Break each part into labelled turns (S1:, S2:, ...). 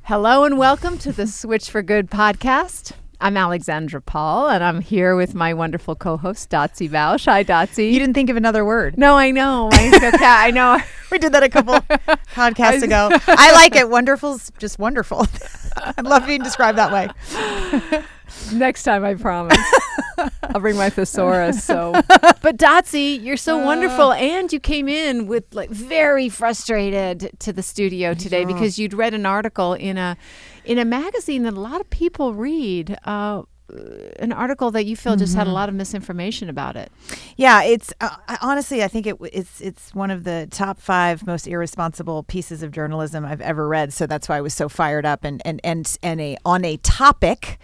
S1: Hello and welcome to the Switch for Good podcast. I'm Alexandra Paul, and I'm here with my wonderful co-host, Dotsie Bausch. Hi, Dotsie.
S2: You didn't think of another word.
S1: No, I know. I know.
S2: We did that a couple podcasts ago. I like it. Wonderful's just wonderful. I love being described that way.
S1: Next time, I promise. I'll bring my thesaurus. But Dotsie, you're so wonderful, and you came in with very frustrated to the studio today because you'd read an article in a magazine that a lot of people read. An article that you feel just had a lot of misinformation about it.
S2: Yeah, it's honestly, I think it's one of the top 5 most irresponsible pieces of journalism I've ever read. So that's why I was so fired up and on a topic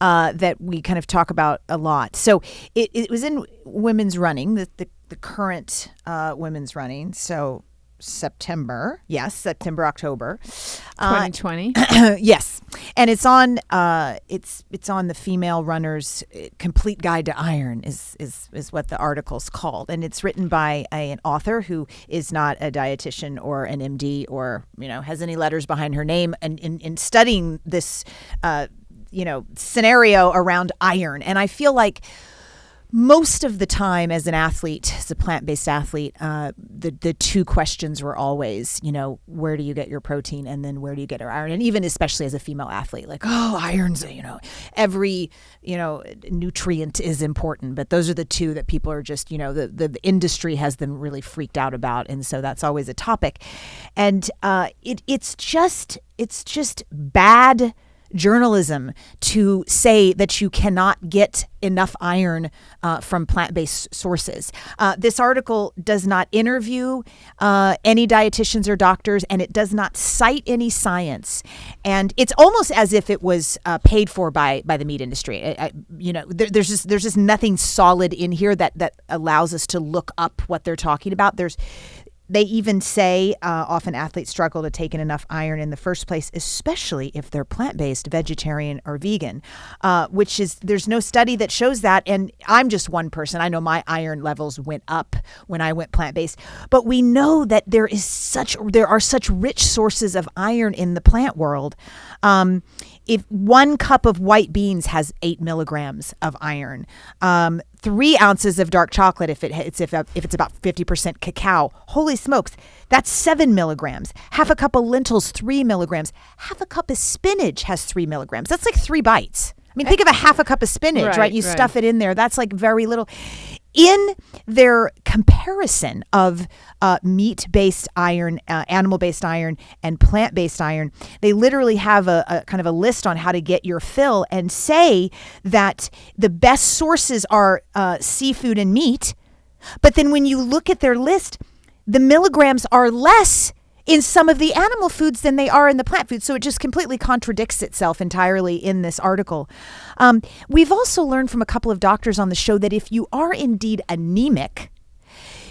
S2: that we kind of talk about a lot. So it was in women's running, the current women's running. So September, October,
S1: 2020.
S2: Yes, and it's on the Female Runner's Complete Guide to Iron is what the article's called, and it's written by an author who is not a dietitian or an MD or has any letters behind her name, and in studying this scenario around iron. And I feel like most of the time as an athlete, as a plant-based athlete, the two questions were always, where do you get your protein, and then where do you get your iron? And even especially as a female athlete, iron's, every, nutrient is important. But those are the two that people are just, the industry has them really freaked out about. And so that's always a topic. And it's just bad journalism to say that you cannot get enough iron from plant-based sources. This article does not interview any dietitians or doctors, and it does not cite any science. And it's almost as if it was paid for by the meat industry. There's just nothing solid in here that allows us to look up what they're talking about. They even say often athletes struggle to take in enough iron in the first place, especially if they're plant-based, vegetarian, or vegan, there's no study that shows that. And I'm just one person. I know my iron levels went up when I went plant-based, but we know that there are such rich sources of iron in the plant world. If 1 cup of white beans has 8 milligrams of iron, 3 ounces of dark chocolate, if it's about 50% cacao, holy smokes, that's 7 milligrams. Half a cup of lentils, 3 milligrams. Half a cup of spinach has 3 milligrams. That's like 3 bites. I mean, think of a half a cup of spinach, right? You stuff it in there. That's like very little. In their comparison of meat-based iron, animal-based iron, and plant-based iron, they literally have a kind of a list on how to get your fill and say that the best sources are seafood and meat. But then when you look at their list, the milligrams are less in some of the animal foods than they are in the plant foods. So it just completely contradicts itself entirely in this article. We've also learned from a couple of doctors on the show that if you are indeed anemic,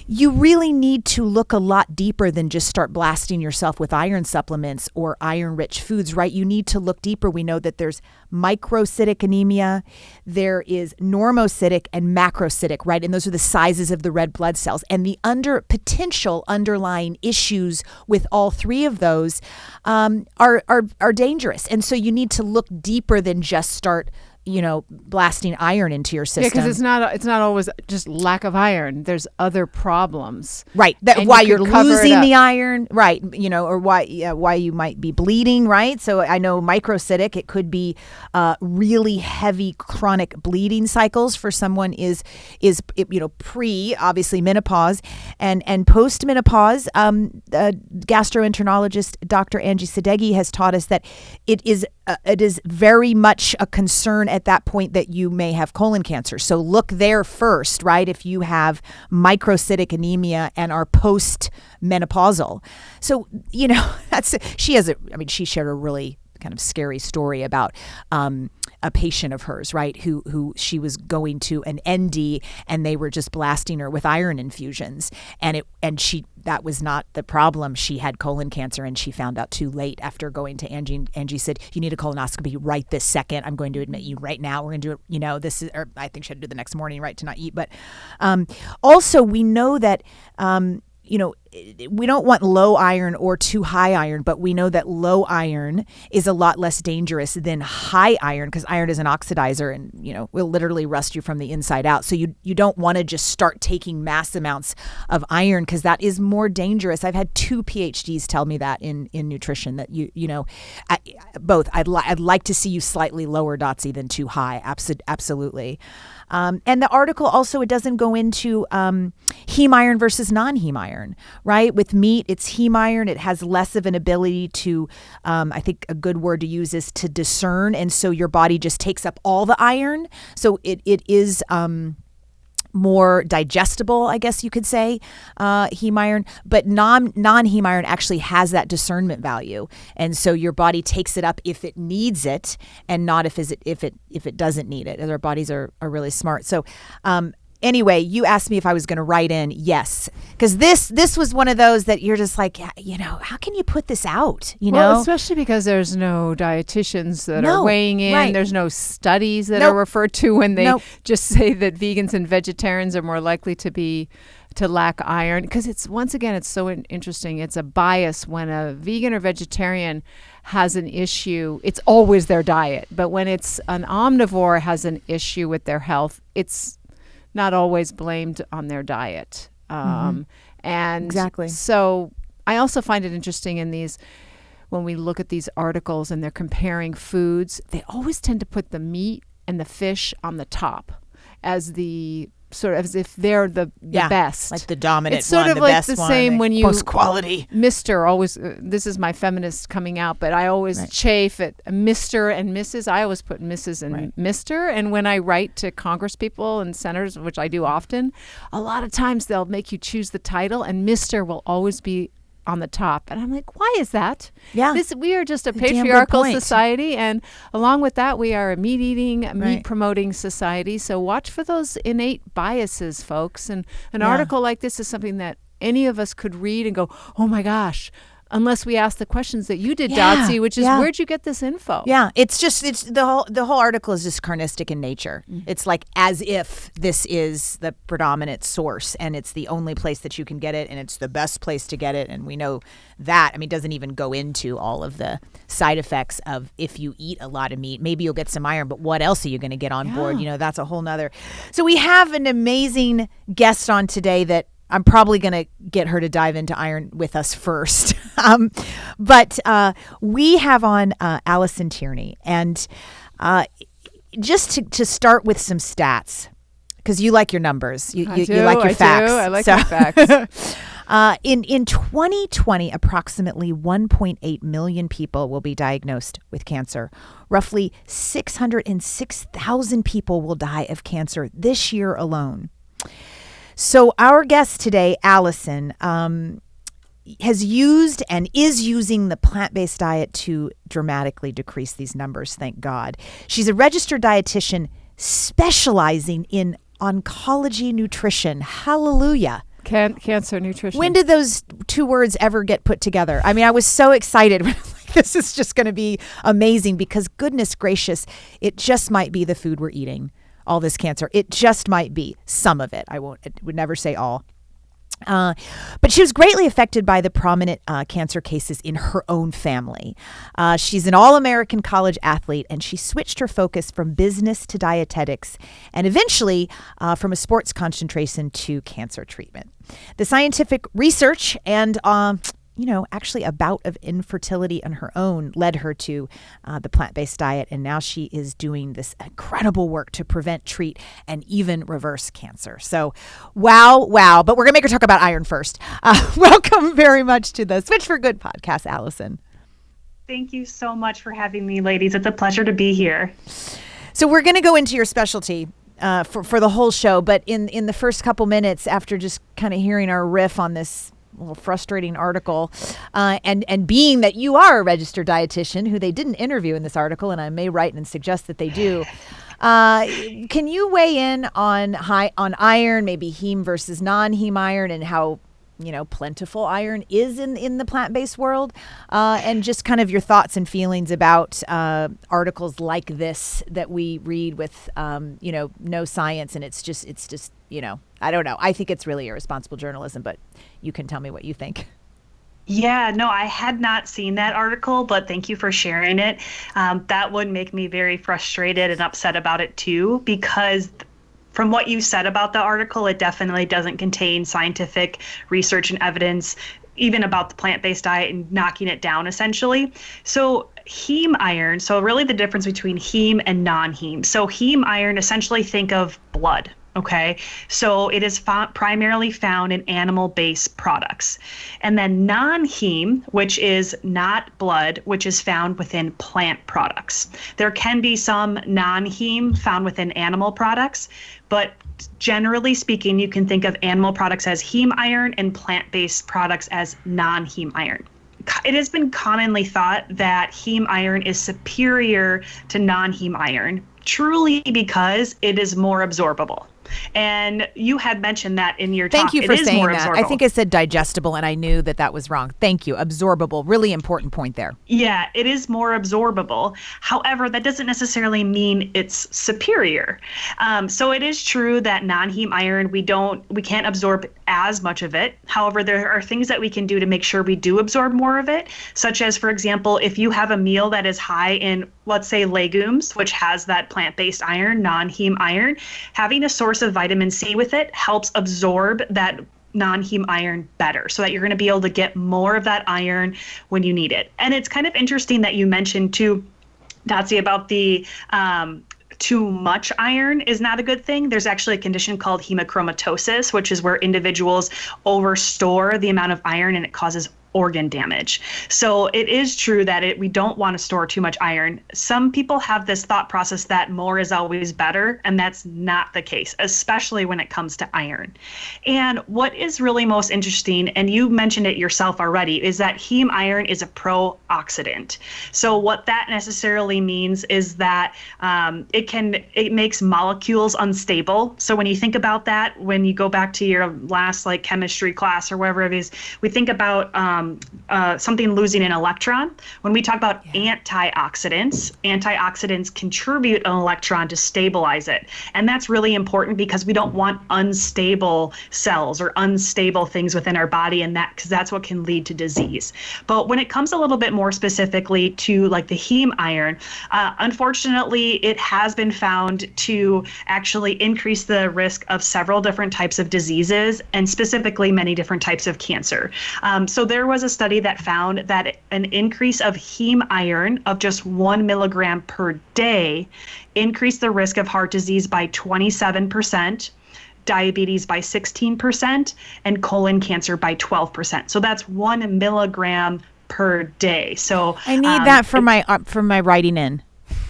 S2: you really need to look a lot deeper than just start blasting yourself with iron supplements or iron-rich foods, right? You need to look deeper. We know that there's microcytic anemia, there is normocytic and macrocytic, right? And those are the sizes of the red blood cells. And the potential underlying issues with all 3 of those are dangerous. And so you need to look deeper than just start blasting iron into your system.
S1: Yeah, because it's not always just lack of iron. There's other problems.
S2: Right. Why you're losing the iron, right, or why you might be bleeding, right? So I know microcytic, it could be really heavy chronic bleeding cycles for someone is pre, obviously, menopause and post-menopause. Gastroenterologist Dr. Angie Sadeghi has taught us that it is very much a concern at that point that you may have colon cancer. So look there first, right? If you have microcytic anemia and are post-menopausal. So, she shared a really kind of scary story about a patient of hers, right, who she was going to an ND and they were just blasting her with iron infusions, and that was not the problem. She had colon cancer, and she found out too late after going to Angie. Angie said, "You need a colonoscopy right this second. I'm going to admit you right now. We're going to do it. This is," or I think she had to do the next morning, right, to not eat. But also we know that we don't want low iron or too high iron, but we know that low iron is a lot less dangerous than high iron, because iron is an oxidizer and, will literally rust you from the inside out. So you don't want to just start taking mass amounts of iron, because that is more dangerous. I've had 2 PhDs tell me that in nutrition, that both. I'd like to see you slightly lower, Dotsie, than too high. Absolutely. And the article also, it doesn't go into heme iron versus non-heme iron, right? With meat, it's heme iron. It has less of an ability to, I think a good word to use is to discern. And so your body just takes up all the iron. So it is more digestible, I guess you could say, heme iron. But non-heme iron actually has that discernment value, and so your body takes it up if it needs it, and not if it doesn't need it. And our bodies are really smart. So anyway, you asked me if I was going to write in. Yes, because this was one of those that you're just like, how can you put this out?
S1: Well, especially because there's no dietitians that are weighing in.
S2: Right.
S1: There's no studies that are referred to when they just say that vegans and vegetarians are more likely to lack iron. Because it's so interesting. It's a bias when a vegan or vegetarian has an issue. It's always their diet, but when it's an omnivore has an issue with their health, it's not always blamed on their diet. And
S2: exactly.
S1: So I also find it interesting when we look at these articles and they're comparing foods, they always tend to put the meat and the fish on the top as as if they're the best,
S2: like the dominant.
S1: It's sort
S2: one,
S1: of like the
S2: one,
S1: same when you
S2: most quality.
S1: Mr. always. This is my feminist coming out, but I always chafe at Mr. and Mrs. I always put Mrs. and Mr. And when I write to Congress people and senators, which I do often, a lot of times they'll make you choose the title, and Mr. will always be on the top. And I'm like, why is that?
S2: Yeah.
S1: We are just a patriarchal society, and along with that, we are a meat-eating, meat-promoting society. So watch for those innate biases, folks. And an article like this is something that any of us could read and go, oh my gosh, unless we ask the questions that you did, Dotsie, which is, where'd you get this info?
S2: Yeah, it's the whole article is just carnistic in nature. Mm-hmm. It's like as if this is the predominant source and it's the only place that you can get it and it's the best place to get it. And we know that. I mean, it doesn't even go into all of the side effects of if you eat a lot of meat, maybe you'll get some iron, but what else are you going to get on board? That's a whole nother. So we have an amazing guest on today that I'm probably going to get her to dive into iron with us first. But we have on Alison Tierney. And just to start with some stats, because you like your numbers. You like your facts.
S1: I like my facts.
S2: In 2020, approximately 1.8 million people will be diagnosed with cancer. Roughly 606,000 people will die of cancer this year alone. So our guest today, Alison, has used and is using the plant-based diet to dramatically decrease these numbers, thank God. She's a registered dietitian specializing in oncology nutrition. Hallelujah.
S1: Cancer nutrition.
S2: When did those 2 words ever get put together? I mean, I was so excited. This is just going to be amazing because goodness gracious, it just might be the food we're eating. All this cancer. It just might be some of it. I would never say all. But she was greatly affected by the prominent cancer cases in her own family. She's an all-American college athlete, and she switched her focus from business to dietetics and eventually from a sports concentration to cancer treatment. The scientific research and actually a bout of infertility on her own led her to the plant-based diet. And now she is doing this incredible work to prevent, treat, and even reverse cancer. So, wow. But we're going to make her talk about iron first. Welcome very much to the Switch for Good podcast, Alison.
S3: Thank you so much for having me, ladies. It's a pleasure to be here.
S2: So we're going to go into your specialty for the whole show. But in the first couple minutes, after just kind of hearing our riff on this little frustrating article, and being that you are a registered dietitian who they didn't interview in this article, and I may write and suggest that they do, can you weigh in on iron, maybe heme versus non-heme iron, and how plentiful iron is in the plant-based world, and just kind of your thoughts and feelings about articles like this that we read with no science, and it's just I don't know. I think it's really irresponsible journalism, but you can tell me what you think.
S3: Yeah, no, I had not seen that article, but thank you for sharing it. That would make me very frustrated and upset about it too, because from what you said about the article, it definitely doesn't contain scientific research and evidence, even about the plant-based diet and knocking it down essentially. So heme iron, so really the difference between heme and non-heme. So heme iron, essentially think of blood. Okay, so it is primarily found in animal-based products. And then non-heme, which is not blood, which is found within plant products. There can be some non-heme found within animal products, but generally speaking, you can think of animal products as heme iron and plant-based products as non-heme iron. It has been commonly thought that heme iron is superior to non-heme iron, truly because it is more absorbable. And you had mentioned that in your talk.
S2: Thank you for saying that.
S3: Absorbable.
S2: I think I said digestible, and I knew that was wrong. Thank you. Absorbable. Really important point there.
S3: Yeah, it is more absorbable. However, that doesn't necessarily mean it's superior. So it is true that non-heme iron, we can't absorb as much of it. However, there are things that we can do to make sure we do absorb more of it, such as, for example, if you have a meal that is high in, let's say, legumes, which has that plant-based iron, non-heme iron, having a source of vitamin C with it helps absorb that non-heme iron better, so that you're going to be able to get more of that iron when you need it. And it's kind of interesting that you mentioned too, Datsy, about the too much iron is not a good thing. There's actually a condition called hemochromatosis, which is where individuals overstore the amount of iron and it causes organ damage. So it is true that we don't want to store too much iron. Some people have this thought process that more is always better, and that's not the case, especially when it comes to iron. And what is really most interesting, and you mentioned it yourself already, is that heme iron is a pro-oxidant. So what that necessarily means is that it makes molecules unstable. So when you think about that, when you go back to your last chemistry class or wherever it is, we think about something losing an electron. When we talk about antioxidants contribute an electron to stabilize it. And that's really important because we don't want unstable cells or unstable things within our body, and because that's what can lead to disease. But when it comes a little bit more specifically to the heme iron, unfortunately, it has been found to actually increase the risk of several different types of diseases, and specifically many different types of cancer. So there was a study that found that an increase of heme iron of just 1 milligram per day increased the risk of heart disease by 27%, diabetes by 16%, and colon cancer by 12%. So that's 1 milligram per day. So
S2: I need that for my writing in.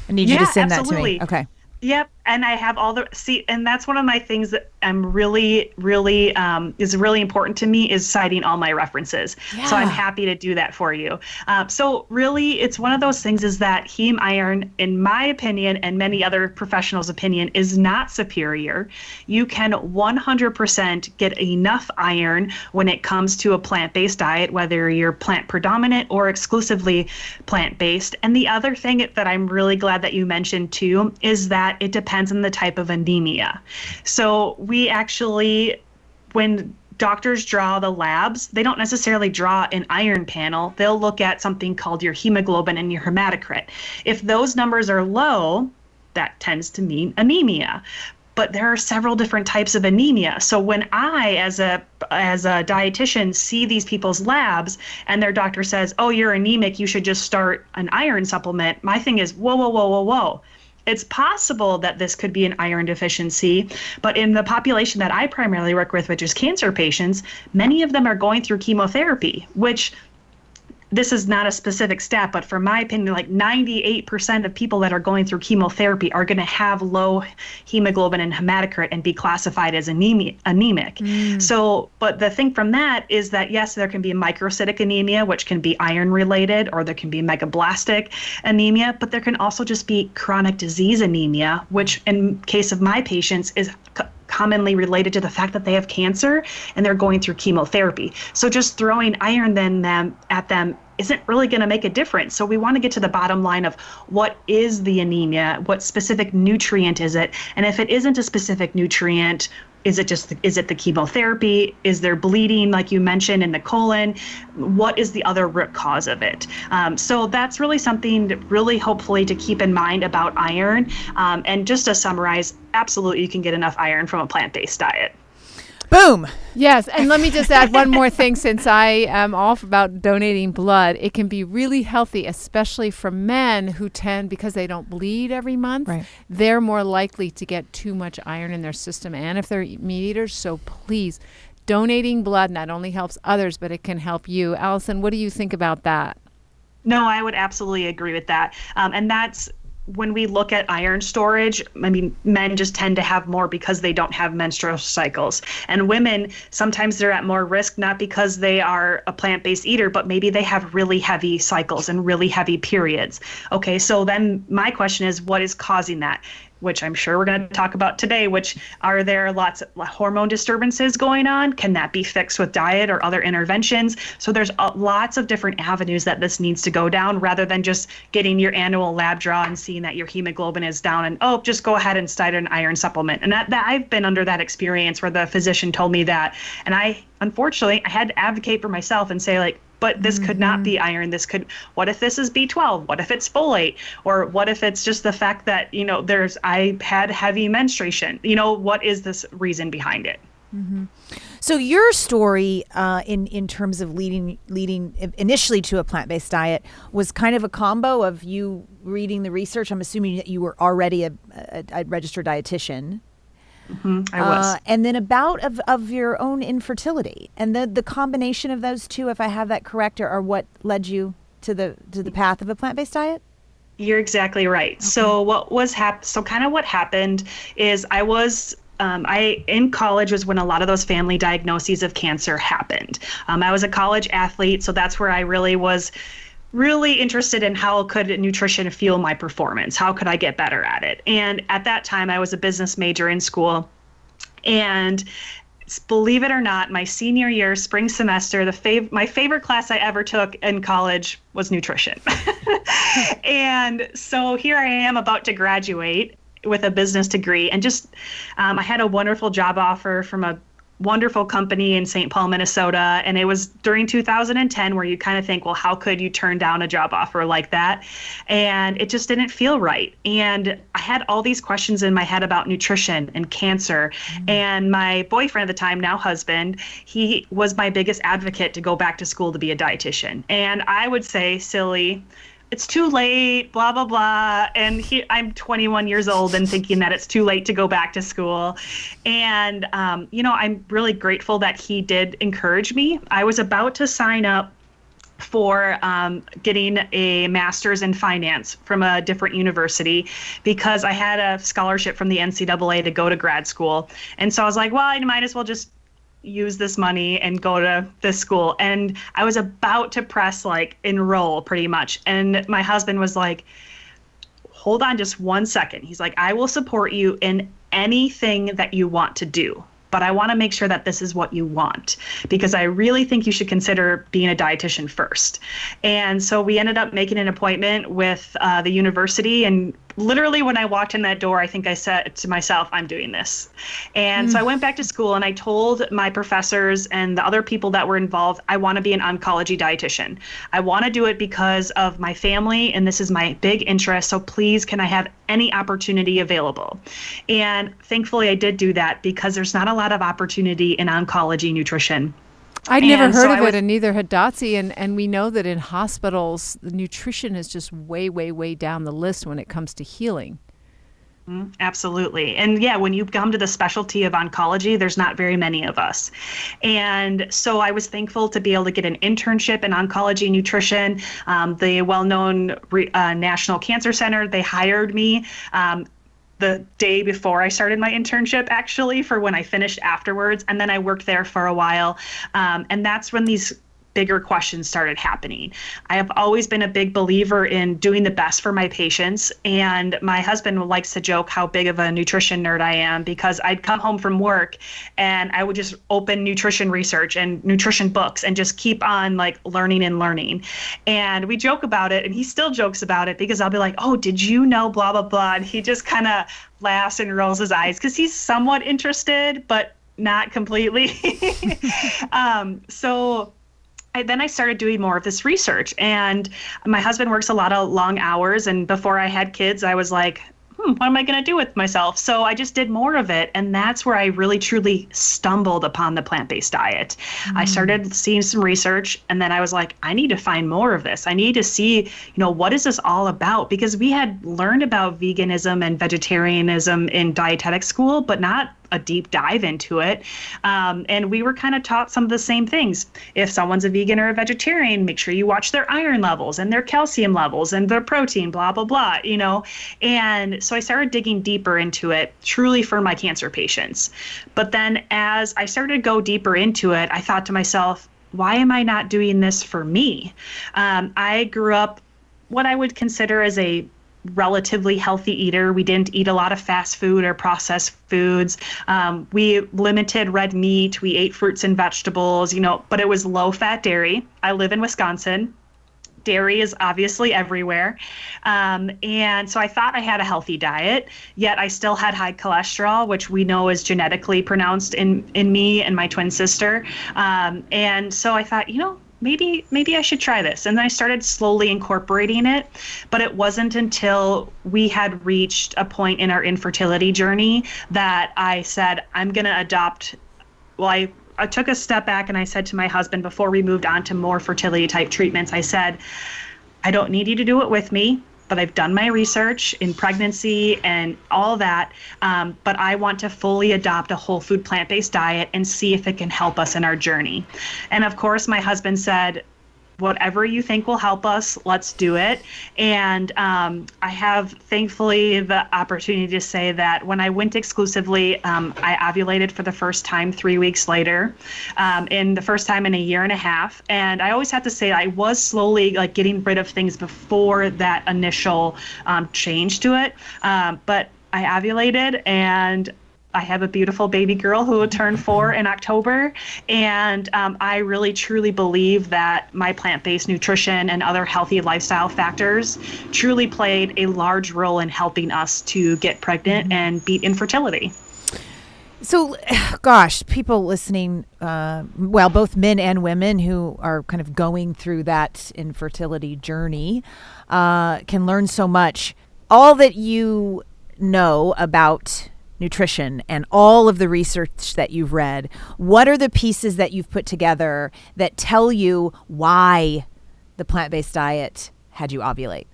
S2: I need you to send
S3: absolutely.
S2: That to me. Okay.
S3: Yep. And I have and that's one of my things that I'm really is really important to me, is citing all my references. Yeah. So I'm happy to do that for you. So really, it's one of those things is that heme iron, in my opinion, and many other professionals' opinion, is not superior. You can 100% get enough iron when it comes to a plant-based diet, whether you're plant predominant or exclusively plant-based. And the other thing that I'm really glad that you mentioned too is that it depends on the type of anemia. So we actually, when doctors draw the labs, they don't necessarily draw an iron panel. They'll look at something called your hemoglobin and your hematocrit. If those numbers are low, that tends to mean anemia. But there are several different types of anemia. So when I, as a dietitian, see these people's labs and their doctor says, "Oh, you're anemic, you should just start an iron supplement," my thing is, whoa, whoa, whoa, whoa, whoa. It's possible that this could be an iron deficiency, but in the population that I primarily work with, which is cancer patients, many of them are going through chemotherapy, which this is not a specific stat, but from my opinion, 98% of people that are going through chemotherapy are going to have low hemoglobin and hematocrit and be classified as anemic. So, but the thing from that is that, yes, there can be microcytic anemia, which can be iron related, or there can be megablastic anemia, but there can also just be chronic disease anemia, which in case of my patients is commonly related to the fact that they have cancer and they're going through chemotherapy. So just throwing iron at them isn't really going to make a difference. So we want to get to the bottom line of what is the anemia, what specific nutrient is it, and if it isn't a specific nutrient, Is it the chemotherapy? Is there bleeding, like you mentioned, in the colon? What is the other root cause of it? So that's really something really hopefully to keep in mind about iron. And just to summarize, absolutely you can get enough iron from a plant-based diet.
S2: Boom.
S1: Yes, and let me just add one more thing. Since I am all about donating blood, it can be really healthy, especially for men who tend, because they don't bleed every month,
S2: Right.
S1: they're more likely to get too much iron in their system, and if they're meat eaters. So please, donating blood not only helps others, but it can help you. Alison, what do you think about that?
S3: No, I would absolutely agree with that. And that's when we look at iron storage. I mean, men just tend to have more because they don't have menstrual cycles. And women, sometimes they're at more risk, not because they are a plant-based eater, but maybe they have really heavy cycles and really heavy periods. Okay, so then my question is, what is causing that? Which I'm sure we're going to talk about today, which are there lots of hormone disturbances going on? Can that be fixed with diet or other interventions? So there's lots of different avenues that this needs to go down, rather than just getting your annual lab draw and seeing that your hemoglobin is down and, oh, just go ahead and start an iron supplement. And that I've been under that experience where the physician told me that. And unfortunately, I had to advocate for myself and say, like, but this could not be iron. What if this is B12? What if it's folate? Or what if it's just the fact that, I had heavy menstruation? What is this reason behind it?
S2: Mm-hmm. So your story in terms of leading initially to a plant-based diet was kind of a combo of you reading the research. I'm assuming that you were already a registered dietitian.
S3: Mm-hmm, I was.
S2: And then a bout of your own infertility, and the combination of those two, if I have that correct, are what led you to the path of a plant-based diet?
S3: You're exactly right. Okay. So what happened is I was in college was when a lot of those family diagnoses of cancer happened. I was a college athlete, so that's where I really was interested in how could nutrition fuel my performance? How could I get better at it? And at that time, I was a business major in school. And believe it or not, my senior year, spring semester, my favorite class I ever took in college was nutrition. And so here I am about to graduate with a business degree. And just, I had a wonderful job offer from a wonderful company in St. Paul, Minnesota. And it was during 2010 where you kind of think, well, how could you turn down a job offer like that? And it just didn't feel right. And I had all these questions in my head about nutrition and cancer. Mm-hmm. And my boyfriend at the time, now husband, he was my biggest advocate to go back to school to be a dietitian. And I would say, silly, it's too late, blah, blah, blah. And I'm 21 years old and thinking that it's too late to go back to school. And, I'm really grateful that he did encourage me. I was about to sign up for getting a master's in finance from a different university because I had a scholarship from the NCAA to go to grad school. And so I was like, well, I might as well just use this money and go to this school. And I was about to press enroll pretty much. And my husband was like, hold on just 1 second. He's like, I will support you in anything that you want to do, but I want to make sure that this is what you want, because I really think you should consider being a dietitian first. And so we ended up making an appointment with the university, and literally when I walked in that door, I think I said to myself, I'm doing this. And so I went back to school and I told my professors and the other people that were involved, I want to be an oncology dietitian. I want to do it because of my family and this is my big interest. So please, can I have any opportunity available? And thankfully I did do that because there's not a lot of opportunity in oncology nutrition.
S1: I'd never heard of it, and neither had Dotsie. And we know that in hospitals, the nutrition is just way, way, way down the list when it comes to healing.
S3: Absolutely. And yeah, when you come to the specialty of oncology, there's not very many of us. And so I was thankful to be able to get an internship in oncology nutrition. The well-known National Cancer Center, they hired me the day before I started my internship, actually, for when I finished afterwards. And then I worked there for a while. And that's when these bigger questions started happening. I have always been a big believer in doing the best for my patients. And my husband likes to joke how big of a nutrition nerd I am, because I'd come home from work and I would just open nutrition research and nutrition books and just keep on like learning and learning. And we joke about it, and he still jokes about it, because I'll be like, oh, did you know blah, blah, blah. And he just kind of laughs and rolls his eyes, because he's somewhat interested, but not completely. Then I started doing more of this research, and my husband works a lot of long hours. And before I had kids, I was like, what am I going to do with myself? So I just did more of it. And that's where I really, truly stumbled upon the plant-based diet. I started seeing some research, and then I was like, I need to find more of this. I need to see, what is this all about? Because we had learned about veganism and vegetarianism in dietetic school, but not a deep dive into it. And we were kind of taught some of the same things. If someone's a vegan or a vegetarian, make sure you watch their iron levels and their calcium levels and their protein, blah, blah, blah, And so I started digging deeper into it, truly for my cancer patients. But then as I started to go deeper into it, I thought to myself, why am I not doing this for me? I grew up what I would consider as a relatively healthy eater. We didn't eat a lot of fast food or processed foods. We limited red meat. We ate fruits and vegetables, but it was low fat dairy. I live in Wisconsin. Dairy is obviously everywhere. And so I thought I had a healthy diet, yet I still had high cholesterol, which we know is genetically pronounced in me and my twin sister. And so I thought, maybe I should try this. And then I started slowly incorporating it, but it wasn't until we had reached a point in our infertility journey that I said, I'm going to adopt. Well, I took a step back and I said to my husband, before we moved on to more fertility type treatments, I said, I don't need you to do it with me, but I've done my research in pregnancy and all that. But I want to fully adopt a whole food plant-based diet and see if it can help us in our journey. And of course, my husband said, whatever you think will help us, let's do it. And I have, thankfully, the opportunity to say that when I went exclusively, I ovulated for the first time 3 weeks later, in the first time in a year and a half. And I always have to say I was slowly getting rid of things before that initial change to it. But I ovulated, and I have a beautiful baby girl who will turn 4 in October. And I really, truly believe that my plant-based nutrition and other healthy lifestyle factors truly played a large role in helping us to get pregnant and beat infertility.
S2: So, gosh, people listening, both men and women who are kind of going through that infertility journey can learn so much. All that you know about nutrition and all of the research that you've read, what are the pieces that you've put together that tell you why the plant-based diet had you ovulate?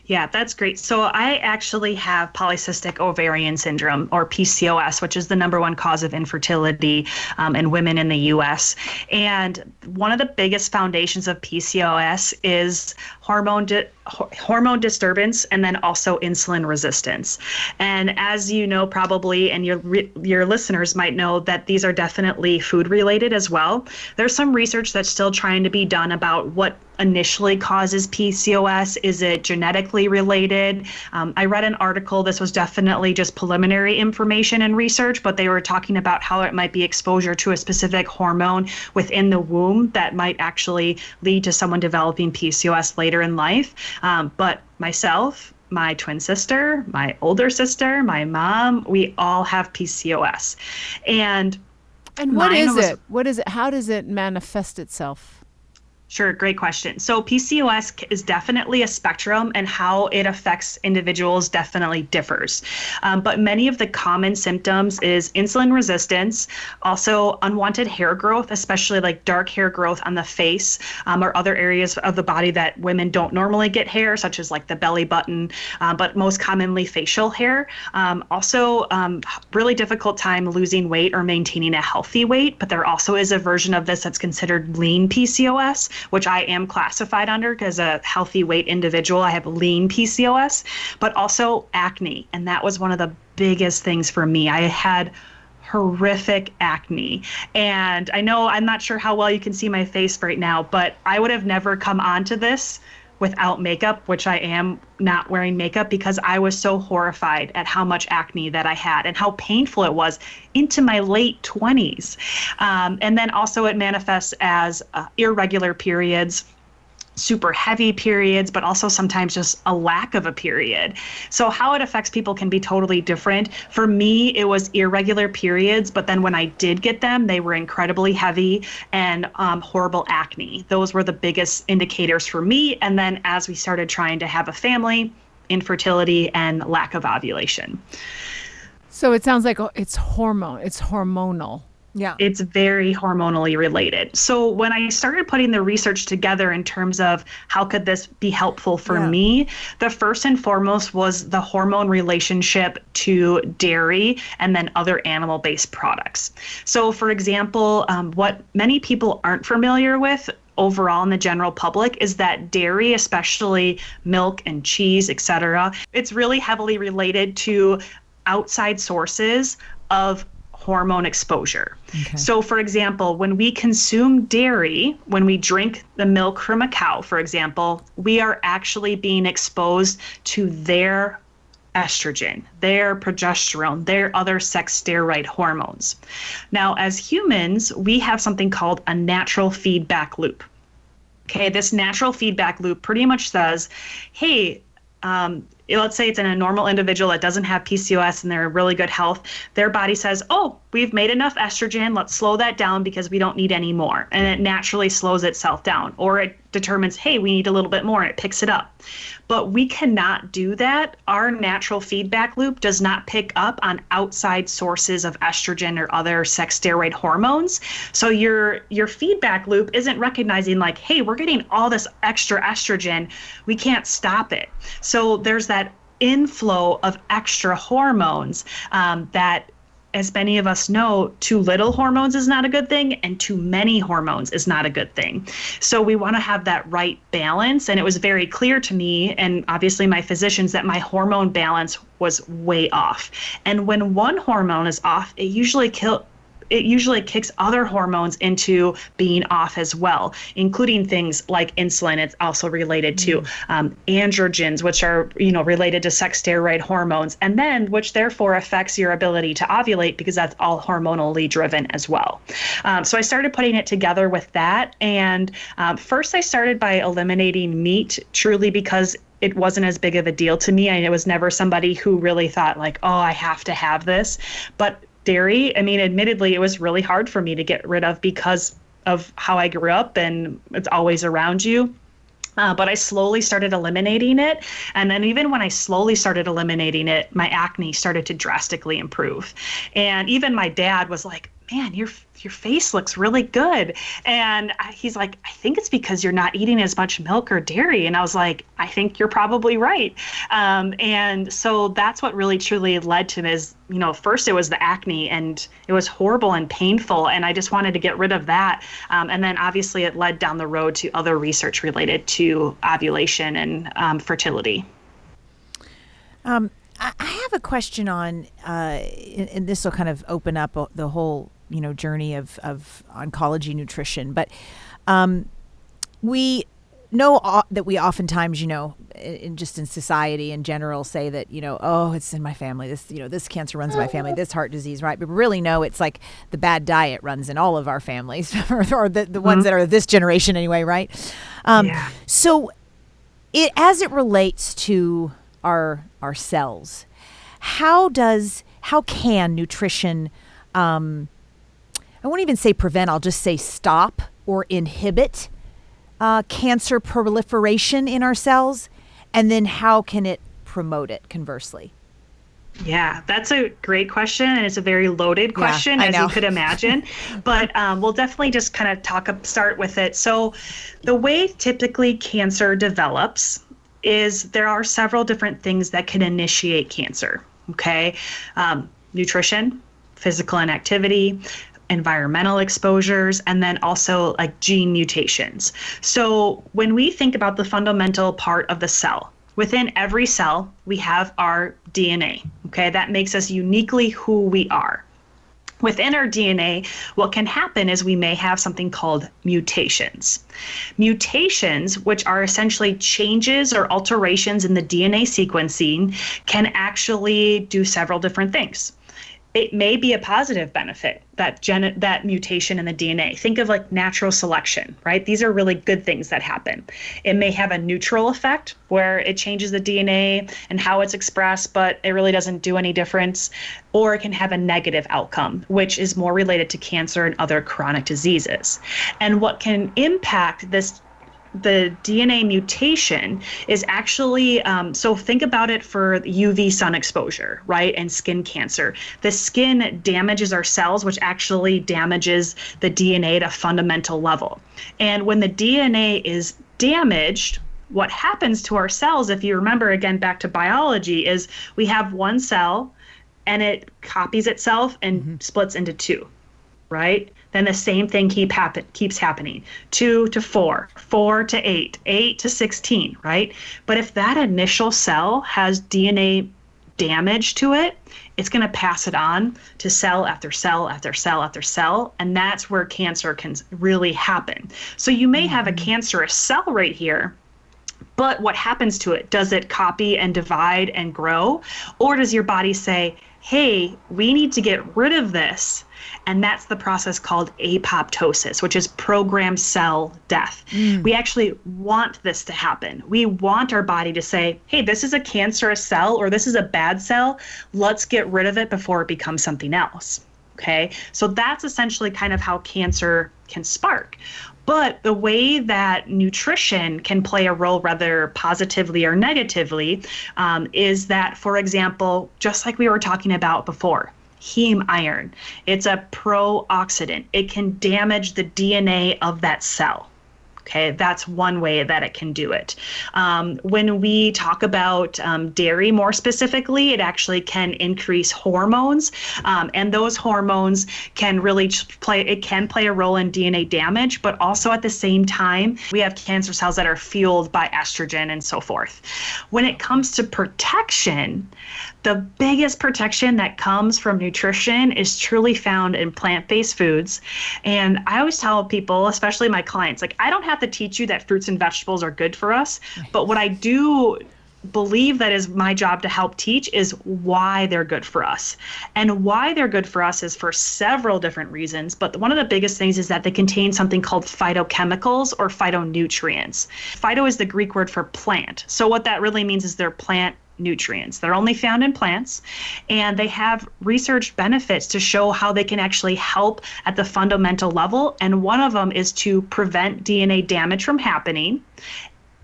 S3: Yeah, that's great. So I actually have polycystic ovarian syndrome, or PCOS, which is the #1 cause of infertility in women in the U.S. And one of the biggest foundations of PCOS is hormone disturbance, and then also insulin resistance. And as you know, probably, and your listeners might know, that these are definitely food related as well. There's some research that's still trying to be done about what initially causes PCOS. Is it genetically related? I read an article, this was definitely just preliminary information and research, but they were talking about how it might be exposure to a specific hormone within the womb that might actually lead to someone developing PCOS later in life. But myself, my twin sister, my older sister, my mom, we all have PCOS. And
S1: what is it? What is it? How does it manifest itself?
S3: Sure, great question. So PCOS is definitely a spectrum, and how it affects individuals definitely differs. But many of the common symptoms is insulin resistance, also unwanted hair growth, especially like dark hair growth on the face, or other areas of the body that women don't normally get hair, such as like the belly button, but most commonly facial hair. Also, really difficult time losing weight or maintaining a healthy weight, but there also is a version of this that's considered lean PCOS, which I am classified under because a healthy weight individual. I have lean PCOS, but also acne. And that was one of the biggest things for me. I had horrific acne. And I know, I'm not sure how well you can see my face right now, but I would have never come onto this without makeup, which I am not wearing makeup, because I was so horrified at how much acne that I had and how painful it was into my late 20s. And then also it manifests as irregular periods, super heavy periods, but also sometimes just a lack of a period. So how it affects people can be totally different. For me, it was irregular periods, but then when I did get them, they were incredibly heavy and horrible acne. Those were the biggest indicators for me. And then as we started trying to have a family, infertility and lack of ovulation.
S1: So it sounds like it's hormonal.
S2: Yeah.
S3: It's very hormonally related. So when I started putting the research together in terms of how could this be helpful for me, the first and foremost was the hormone relationship to dairy and then other animal-based products. So for example, what many people aren't familiar with overall in the general public is that dairy, especially milk and cheese, etc., it's really heavily related to outside sources of hormone exposure. Okay. So for example, when we consume dairy, when we drink the milk from a cow, for example, we are actually being exposed to their estrogen, their progesterone, their other sex steroid hormones. Now, as humans, we have something called a natural feedback loop. Okay, this natural feedback loop pretty much says, hey, let's say it's in a normal individual that doesn't have PCOS and they're in really good health, their body says, oh, we've made enough estrogen, let's slow that down because we don't need any more. And it naturally slows itself down. Or it determines, hey, we need a little bit more, and it picks it up. But we cannot do that. Our natural feedback loop does not pick up on outside sources of estrogen or other sex steroid hormones. So your feedback loop isn't recognizing like, hey, we're getting all this extra estrogen, we can't stop it. So there's that inflow of extra hormones that, as many of us know, too little hormones is not a good thing, and too many hormones is not a good thing. So we want to have that right balance. And it was very clear to me, and obviously my physicians, that my hormone balance was way off. And when one hormone is off, it usually kicks other hormones into being off as well, including things like insulin. It's also related to androgens, which are, related to sex steroid hormones, and then which therefore affects your ability to ovulate because that's all hormonally driven as well. So I started putting it together with that. And first I started by eliminating meat, truly because it wasn't as big of a deal to me. I was never somebody who really thought like, oh, I have to have this. But dairy, admittedly, it was really hard for me to get rid of because of how I grew up and it's always around you. But I slowly started eliminating it. And then even when I slowly started eliminating it, my acne started to drastically improve. And even my dad was like, man, your face looks really good. And he's like, I think it's because you're not eating as much milk or dairy. And I was like, I think you're probably right. And so that's what really truly led to is, first it was the acne and it was horrible and painful. And I just wanted to get rid of that. And then obviously it led down the road to other research related to ovulation and fertility.
S2: I have a question on, and this will kind of open up the whole, journey of oncology nutrition. But we know that we oftentimes, in society in general, say that, oh, it's in my family. This cancer runs in my family. This heart disease, right? But really, no, it's like the bad diet runs in all of our families, or the ones that are this generation anyway, right? So, as it relates to our cells, how can nutrition, I won't even say prevent, I'll just say stop or inhibit cancer proliferation in our cells? And then how can it promote it, conversely?
S3: Yeah, that's a great question. And it's a very loaded question, as you could imagine. But we'll definitely just kind of start with it. So the way typically cancer develops is there are several different things that can initiate cancer. Okay. Nutrition, physical inactivity, environmental exposures, and then also like gene mutations. So when we think about the fundamental part of the cell, within every cell, we have our DNA. Okay. That makes us uniquely who we are. Within our DNA, what can happen is we may have something called mutations. Mutations, which are essentially changes or alterations in the DNA sequencing, can actually do several different things. It may be a positive benefit, that mutation in the DNA. Think of like natural selection, right? These are really good things that happen. It may have a neutral effect where it changes the DNA and how it's expressed, but it really doesn't do any difference. Or it can have a negative outcome, which is more related to cancer and other chronic diseases. And what can impact the DNA mutation is actually, so think about it for UV sun exposure, right? And skin cancer. The skin damages our cells, which actually damages the DNA at a fundamental level. And when the DNA is damaged, what happens to our cells, if you remember again back to biology, is we have one cell and it copies itself and splits into two, right? Then the same thing keeps happening. 2 to 4, 4 to 8, 8 to 16, right? But if that initial cell has DNA damage to it, it's going to pass it on to cell after cell after cell after cell, and that's where cancer can really happen. So you may have a cancerous cell right here, but what happens to it? Does it copy and divide and grow? Or does your body say, hey, we need to get rid of this? And that's the process called apoptosis, which is programmed cell death. We actually want this to happen. We want our body to say, hey, this is a cancerous cell or this is a bad cell. Let's get rid of it before it becomes something else. Okay, so that's essentially kind of how cancer can spark. But the way that nutrition can play a role, whether positively or negatively, is that, for example, just like we were talking about before, heme iron, it's a pro-oxidant. It can damage the DNA of that cell. Okay, that's one way that it can do it. When we talk about dairy more specifically, it actually can increase hormones, and those hormones can really play a role in DNA damage, but also at the same time, we have cancer cells that are fueled by estrogen and so forth. When it comes to protection, the biggest protection that comes from nutrition is truly found in plant-based foods. And I always tell people, especially my clients, like, I don't have to teach you that fruits and vegetables are good for us, but what I do believe that is my job to help teach is why they're good for us. And why they're good for us is for several different reasons, but one of the biggest things is that they contain something called phytochemicals or phytonutrients. Phyto is the Greek word for plant. So what that really means is they're plant nutrients. They're only found in plants, and they have research benefits to show how they can actually help at the fundamental level. And one of them is to prevent DNA damage from happening.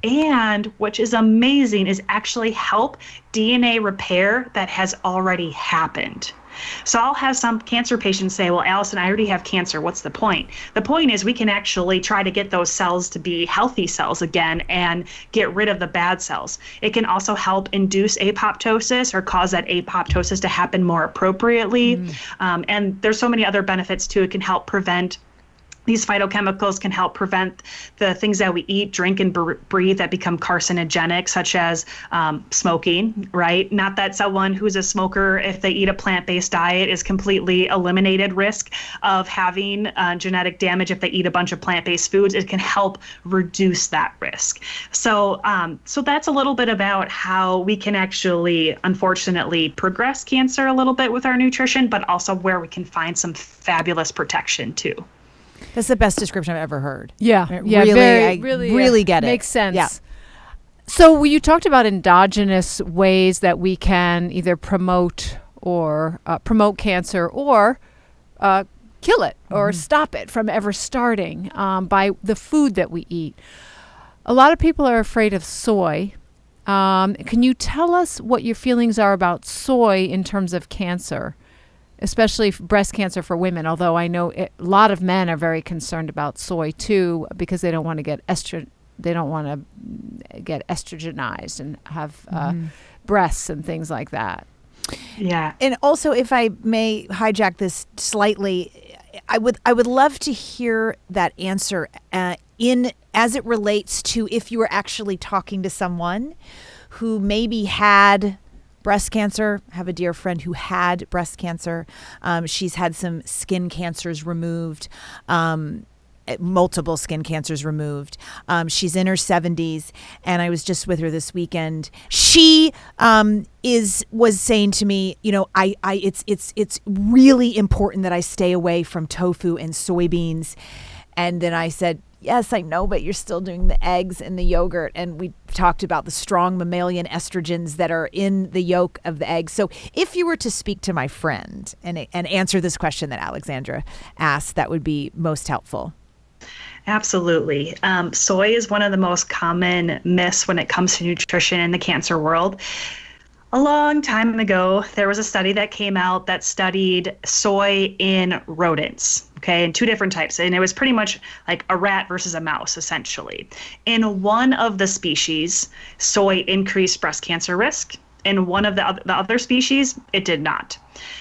S3: And which is amazing, is actually help DNA repair that has already happened. So I'll have some cancer patients say, well, Alison, I already have cancer. What's the point? The point is we can actually try to get those cells to be healthy cells again and get rid of the bad cells. It can also help induce apoptosis or cause that apoptosis to happen more appropriately. And there's so many other benefits too. It can help prevent These phytochemicals can help prevent the things that we eat, drink, and breathe that become carcinogenic, such as smoking, right? Not that someone who's a smoker, if they eat a plant-based diet, is completely eliminated risk of having genetic damage if they eat a bunch of plant-based foods. It can help reduce that risk. So that's a little bit about how we can actually, unfortunately, progress cancer a little bit with our nutrition, but also where we can find some fabulous protection too.
S2: That's the best description I've ever heard.
S1: Yeah.
S2: I really get it.
S1: Makes sense.
S2: Yeah.
S1: So you talked about endogenous ways that we can either promote or promote cancer or kill it or stop it from ever starting by the food that we eat. A lot of people are afraid of soy. Can you tell us what your feelings are about soy in terms of cancer? Especially breast cancer for women, although I know a lot of men are very concerned about soy too, because they don't want to get estrogenized and have breasts and things like that.
S3: Yeah.
S2: And also, if I may hijack this slightly, I would love to hear that answer as it relates to if you were actually talking to someone who maybe had breast cancer. I have a dear friend who had breast cancer. She's had some skin cancers removed. Multiple skin cancers removed. She's in her 70s, and I was just with her this weekend. She was saying to me, it's really important that I stay away from tofu and soybeans. And then I said, yes, I know, but you're still doing the eggs and the yogurt. And we talked about the strong mammalian estrogens that are in the yolk of the egg. So if you were to speak to my friend and answer this question that Alexandra asked, that would be most helpful.
S3: Absolutely. Soy is one of the most common myths when it comes to nutrition in the cancer world. A long time ago, there was a study that came out that studied soy in rodents, in 2 different types. And it was pretty much like a rat versus a mouse, essentially. In one of the species, soy increased breast cancer risk. In one of the other species, it did not.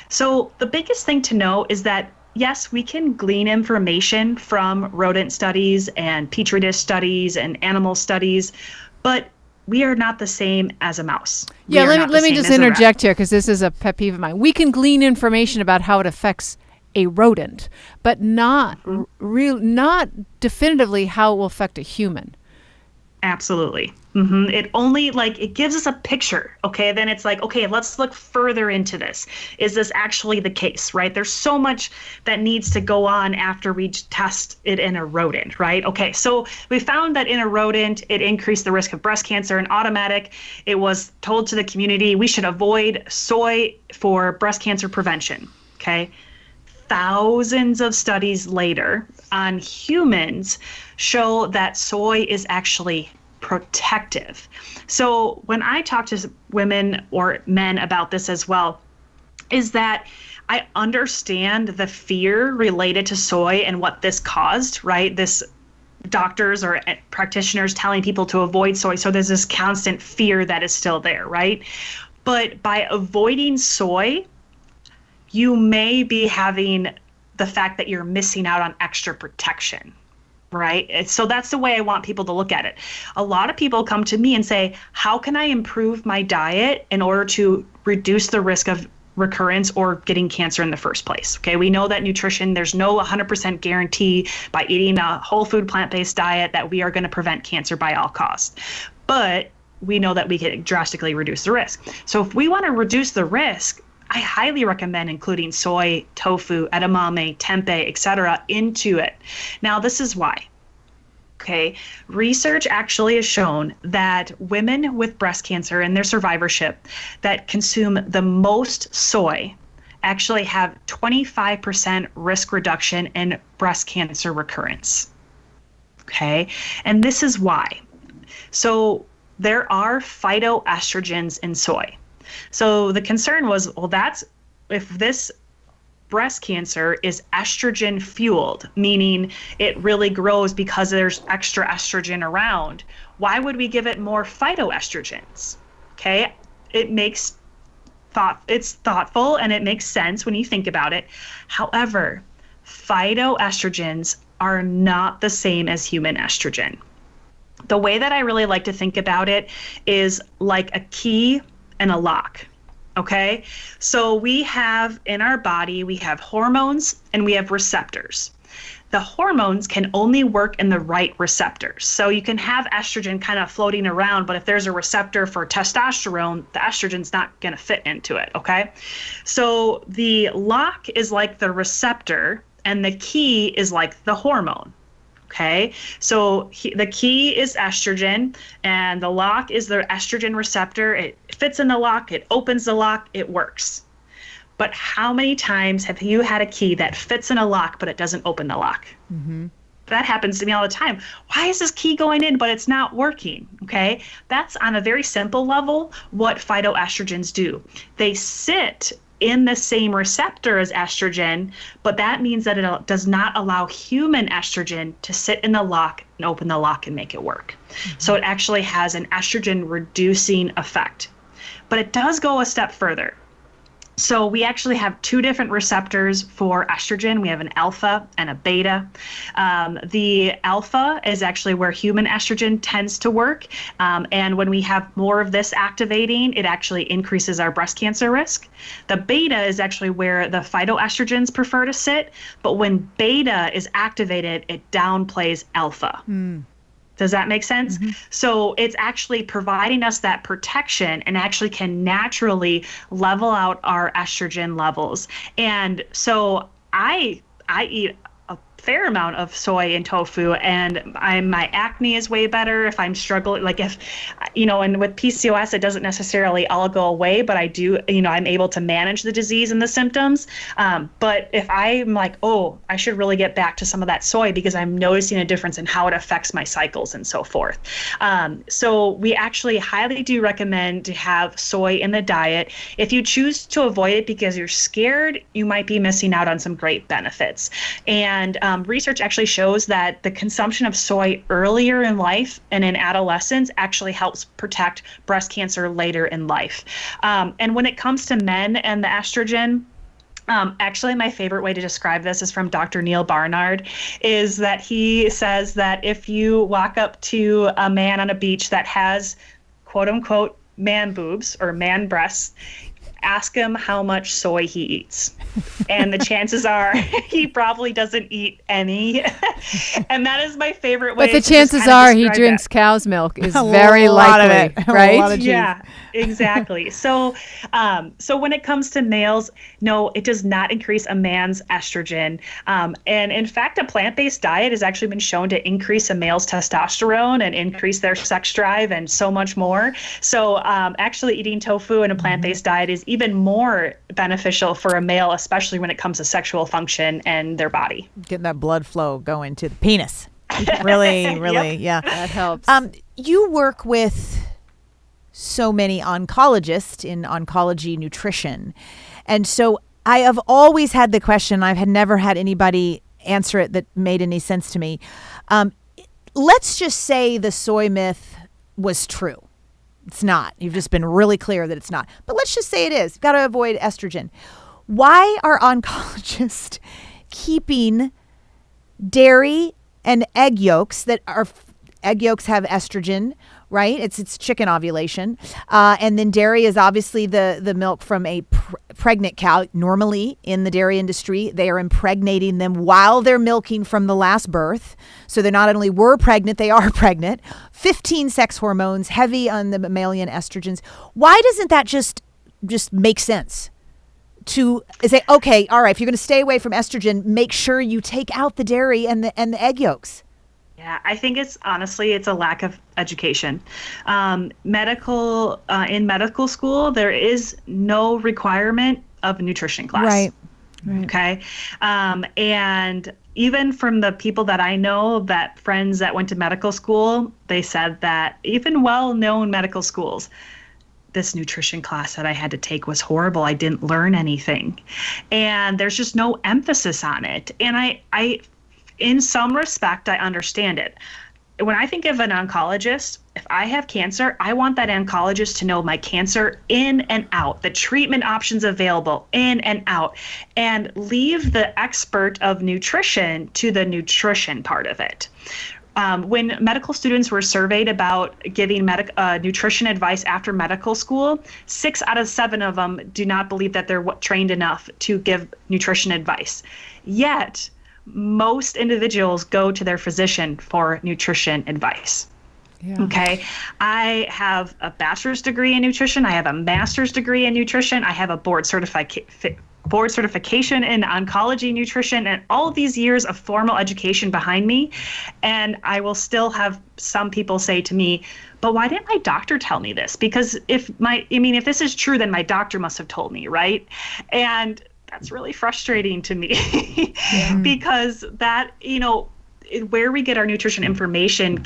S3: So the biggest thing to know is that yes, we can glean information from rodent studies and petri dish studies and animal studies, but we are not the same as a mouse.
S1: Yeah, let me just interject here, because this is a pet peeve of mine. We can glean information about how it affects a rodent, but not definitively how it will affect a human.
S3: Absolutely. Mm-hmm. It only it gives us a picture. Okay. Then it's like, okay, let's look further into this. Is this actually the case, right? There's so much that needs to go on after we test it in a rodent, right? Okay. So we found that in a rodent, it increased the risk of breast cancer and automatic. It was told to the community, we should avoid soy for breast cancer prevention. Okay. Thousands of studies later on humans show that soy is actually protective. So when I talk to women or men about this as well, is that I understand the fear related to soy and what this caused, right? This doctors or practitioners telling people to avoid soy. So there's this constant fear that is still there, right? But by avoiding soy, you may be having the fact that you're missing out on extra protection, right? So that's the way I want people to look at it. A lot of people come to me and say, how can I improve my diet in order to reduce the risk of recurrence or getting cancer in the first place? Okay, we know that nutrition, there's no 100% guarantee by eating a whole food plant-based diet that we are going to prevent cancer by all costs. But we know that we can drastically reduce the risk. So if we want to reduce the risk, I highly recommend including soy, tofu, edamame, tempeh, etc. into it. Now, this is why. Okay, research actually has shown that women with breast cancer and their survivorship that consume the most soy actually have 25% risk reduction in breast cancer recurrence. Okay, and this is why. So there are phytoestrogens in soy. So the concern was, well, that's if this breast cancer is estrogen fueled, meaning it really grows because there's extra estrogen around, why would we give it more phytoestrogens? Okay, it's thoughtful and it makes sense when you think about it. However, phytoestrogens are not the same as human estrogen. The way that I really like to think about it is like a key and a lock. Okay, so we have in our body, we have hormones and we have receptors. The hormones can only work in the right receptors. So you can have estrogen kind of floating around, but if there's a receptor for testosterone, the estrogen's not going to fit into it. Okay, so the lock is like the receptor and the key is like the hormone. Okay, so the key is estrogen and the lock is the estrogen receptor. It fits in the lock, it opens the lock, it works. But how many times have you had a key that fits in a lock, but it doesn't open the lock? Mm-hmm. That happens to me all the time. Why is this key going in, but it's not working? Okay, that's on a very simple level what phytoestrogens do. They sit in the same receptor as estrogen, but that means that it does not allow human estrogen to sit in the lock and open the lock and make it work. Mm-hmm. So it actually has an estrogen reducing effect. But it does go a step further. So we actually have two different receptors for estrogen. We have an alpha and a beta. The alpha is actually where human estrogen tends to work. And when we have more of this activating, it actually increases our breast cancer risk. The beta is actually where the phytoestrogens prefer to sit. But when beta is activated, it downplays alpha. Does that make sense? So it's actually providing us that protection and actually can naturally level out our estrogen levels. And so I eat a fair amount of soy and tofu, and my acne is way better if I'm struggling. Like if, and with PCOS, it doesn't necessarily all go away, but I do, I'm able to manage the disease and the symptoms. But if I'm like, oh, I should really get back to some of that soy because I'm noticing a difference in how it affects my cycles and so forth. So we actually highly do recommend to have soy in the diet. If you choose to avoid it because you're scared, you might be missing out on some great benefits. And research actually shows that the consumption of soy earlier in life and in adolescence actually helps protect breast cancer later in life. And when it comes to men and the estrogen, actually, my favorite way to describe this is from Dr. Neil Barnard, is that he says that if you walk up to a man on a beach that has, quote unquote, man boobs or man breasts, ask him how much soy he eats. And the chances are he probably doesn't eat any. And that is my favorite way.
S1: But the chances are he drinks cow's milk is very likely, right?
S3: Yeah, exactly. So when it comes to males, no, it does not increase a man's estrogen. And in fact, a plant-based diet has actually been shown to increase a male's testosterone and increase their sex drive and so much more. So actually eating tofu in a plant-based diet is even more beneficial for a male, especially when it comes to sexual function and their body.
S2: Getting that blood flow going to the penis. Really,
S3: Yep.
S2: yeah.
S1: That helps.
S2: You work with so many oncologists in oncology nutrition. And so I have always had the question, I've never had anybody answer it that made any sense to me. Let's just say the soy myth was true. It's not. You've just been really clear that it's not. But let's just say it is. You've got to avoid estrogen. Why are oncologists keeping dairy and egg yolks egg yolks have estrogen, right? It's chicken ovulation. And then dairy is obviously the milk from a pregnant cow. Normally in the dairy industry, they are impregnating them while they're milking from the last birth. So they not only were pregnant, they are pregnant. 15 sex hormones, heavy on the mammalian estrogens. Why doesn't that just make sense? To say, okay, all right, if you're going to stay away from estrogen, make sure you take out the dairy and the egg yolks.
S3: Yeah, I think it's a lack of education. In medical school, there is no requirement of a nutrition class.
S2: Right.
S3: Okay. And even from the people that I know, that friends that went to medical school, they said that even well-known medical schools, this nutrition class that I had to take was horrible. I didn't learn anything. And there's just no emphasis on it. And I in some respect, I understand it. When I think of an oncologist, if I have cancer, I want that oncologist to know my cancer in and out, the treatment options available in and out, and leave the expert of nutrition to the nutrition part of it. When medical students were surveyed about giving nutrition advice after medical school, 6 out of 7 of them do not believe that they're trained enough to give nutrition advice. Yet, most individuals go to their physician for nutrition advice. Yeah. Okay. I have a bachelor's degree in nutrition. I have a master's degree in nutrition. I have a board certification in oncology nutrition, and all of these years of formal education behind me. And I will still have some people say to me, but why didn't my doctor tell me this? Because if this is true, then my doctor must have told me, right? And that's really frustrating to me because that, where we get our nutrition information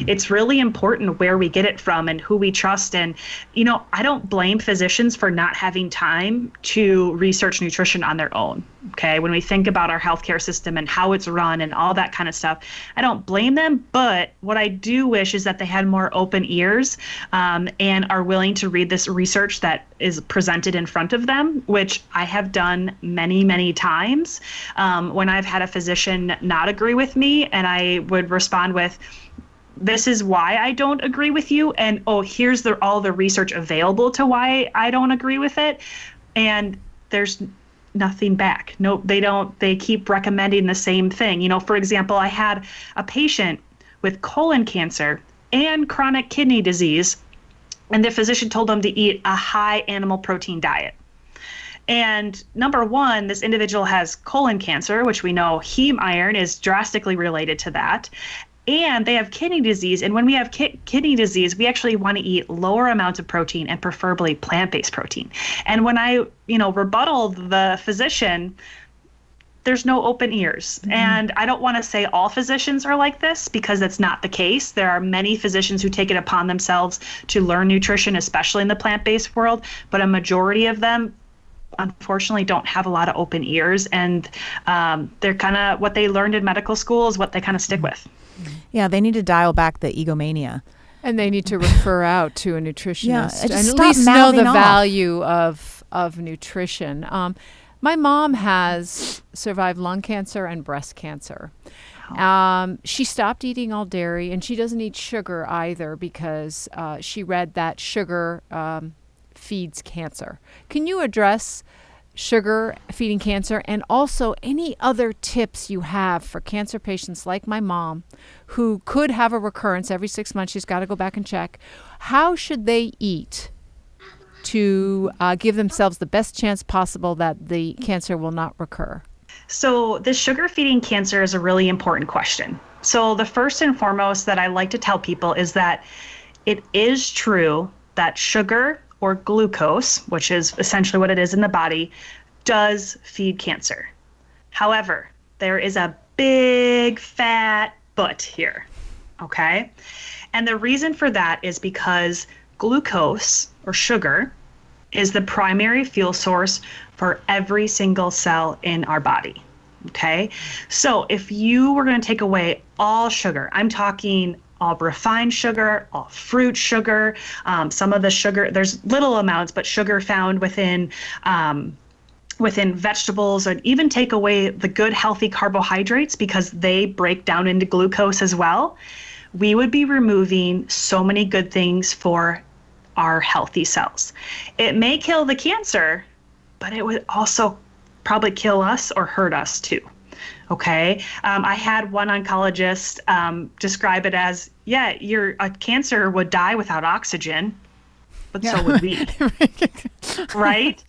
S3: it's really important where we get it from and who we trust. And, I don't blame physicians for not having time to research nutrition on their own. Okay, when we think about our healthcare system and how it's run and all that kind of stuff, I don't blame them. But what I do wish is that they had more open ears and are willing to read this research that is presented in front of them, which I have done many, many times when I've had a physician not agree with me, and I would respond with, this is why I don't agree with you. And, oh, here's all the research available to why I don't agree with it. And there's nothing back. No, they don't. They keep recommending the same thing. You know, for example, I had a patient with colon cancer and chronic kidney disease, and the physician told them to eat a high animal protein diet. And number one, this individual has colon cancer, which we know heme iron is drastically related to that. And they have kidney disease. And when we have kidney disease, we actually want to eat lower amounts of protein and preferably plant-based protein. And when I, rebuttal the physician, there's no open ears. Mm-hmm. And I don't want to say all physicians are like this, because that's not the case. There are many physicians who take it upon themselves to learn nutrition, especially in the plant-based world. But a majority of them, unfortunately, don't have a lot of open ears. And they're kind of what they learned in medical school is what they kind of stick with.
S2: Yeah, they need to dial back the egomania.
S1: And they need to refer out to a nutritionist
S2: and
S1: at least know the value of nutrition. My mom has survived lung cancer and breast cancer. She stopped eating all dairy, and she doesn't eat sugar either because she read that sugar feeds cancer. Can you address sugar feeding cancer, and also any other tips you have for cancer patients like my mom who could have a recurrence every 6 months? She's got to go back and check. How should they eat to give themselves the best chance possible that the cancer will not recur?
S3: So this sugar feeding cancer is a really important question. So the first and foremost that I like to tell people is that it is true that sugar or glucose, which is essentially what it is in the body, does feed cancer. However, there is a big fat but here, okay? And the reason for that is because glucose or sugar is the primary fuel source for every single cell in our body, okay? So if you were going to take away all sugar, I'm talking all refined sugar, all fruit sugar, some of the sugar, there's little amounts, but sugar found within vegetables, and even take away the good healthy carbohydrates because they break down into glucose as well, we would be removing so many good things for our healthy cells. It may kill the cancer, but it would also probably kill us or hurt us too. Okay. I had one oncologist describe it as, your cancer would die without oxygen, but so would we. Right?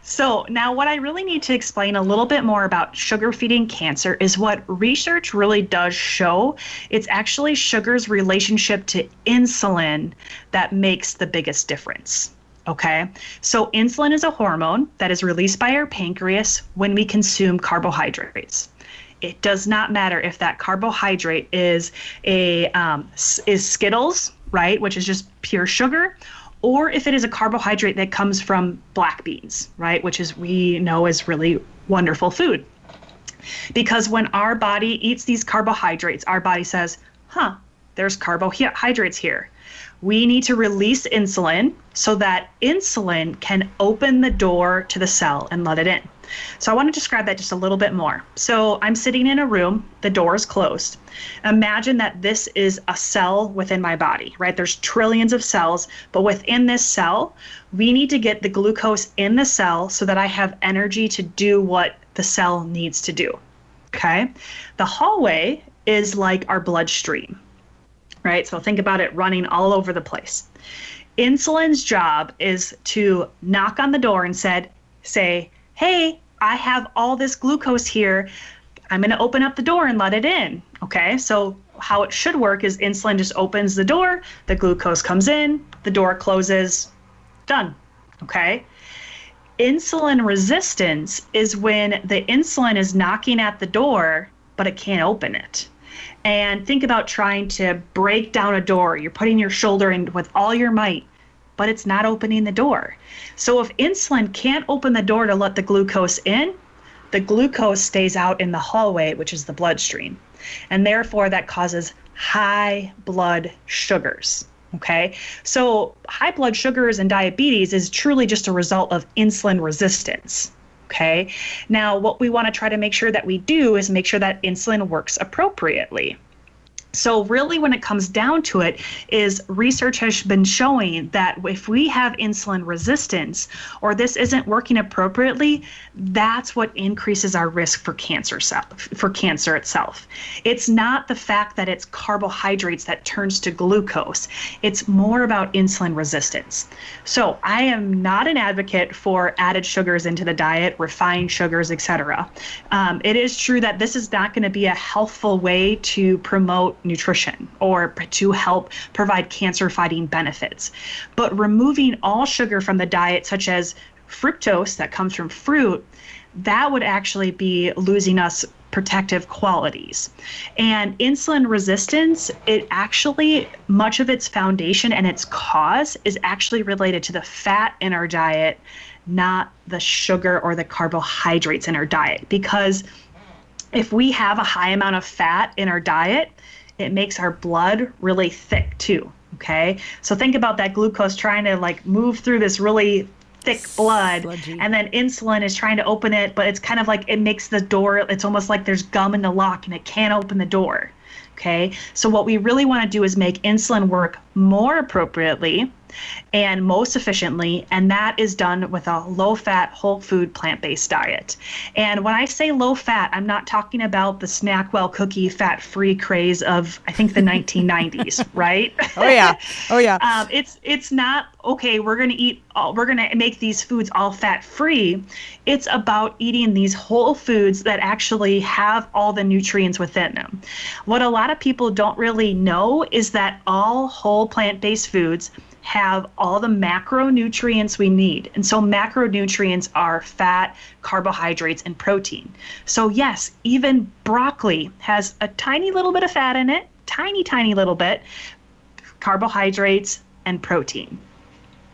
S3: So now what I really need to explain a little bit more about sugar feeding cancer is what research really does show. It's actually sugar's relationship to insulin that makes the biggest difference. Okay, so insulin is a hormone that is released by our pancreas when we consume carbohydrates. It does not matter if that carbohydrate is Skittles, right, which is just pure sugar, or if it is a carbohydrate that comes from black beans, right, which is we know is really wonderful food. Because when our body eats these carbohydrates, our body says, there's carbohydrates here. We need to release insulin so that insulin can open the door to the cell and let it in. So I want to describe that just a little bit more. So I'm sitting in a room, the door is closed. Imagine that this is a cell within my body, right? There's trillions of cells, but within this cell, we need to get the glucose in the cell so that I have energy to do what the cell needs to do, okay? The hallway is like our bloodstream, right? So think about it running all over the place. Insulin's job is to knock on the door and say, hey, I have all this glucose here. I'm going to open up the door and let it in. Okay, so how it should work is insulin just opens the door, the glucose comes in, the door closes, done. Okay. Insulin resistance is when the insulin is knocking at the door, but it can't open it. And think about trying to break down a door. You're putting your shoulder in with all your might, but it's not opening the door. So if insulin can't open the door to let the glucose in, the glucose stays out in the hallway, which is the bloodstream. And therefore, that causes high blood sugars. Okay, so high blood sugars and diabetes is truly just a result of insulin resistance. Okay, now what we want to try to make sure that we do is make sure that insulin works appropriately. So really, when it comes down to it, is research has been showing that if we have insulin resistance or this isn't working appropriately, that's what increases our risk for cancer itself. It's not the fact that it's carbohydrates that turns to glucose. It's more about insulin resistance. So I am not an advocate for added sugars into the diet, refined sugars, etc. It is true that this is not going to be a healthful way to promote nutrition or to help provide cancer-fighting benefits. But removing all sugar from the diet, such as fructose that comes from fruit, that would actually be losing us protective qualities. And insulin resistance, it actually, much of its foundation and its cause is actually related to the fat in our diet, not the sugar or the carbohydrates in our diet. Because if we have a high amount of fat in our diet, it makes our blood really thick too. Okay, so think about that glucose trying to like move through this really thick blood, sludgy. And then insulin is trying to open it, but it's kind of like it makes the door, it's almost like there's gum in the lock and it can't open the door. Okay, so what we really want to do is make insulin work more appropriately and most efficiently, and that is done with a low-fat, whole food, plant-based diet. And when I say low-fat, I'm not talking about the Snackwell cookie fat-free craze of, I think, the 1990s, right?
S2: Oh yeah.
S3: It's not, okay, we're going to make these foods all fat-free. It's about eating these whole foods that actually have all the nutrients within them. What a lot of people don't really know is that all whole plant-based foods have all the macronutrients we need. And so macronutrients are fat, carbohydrates, and protein. So yes, even broccoli has a tiny little bit of fat in it, tiny little bit, carbohydrates, and protein.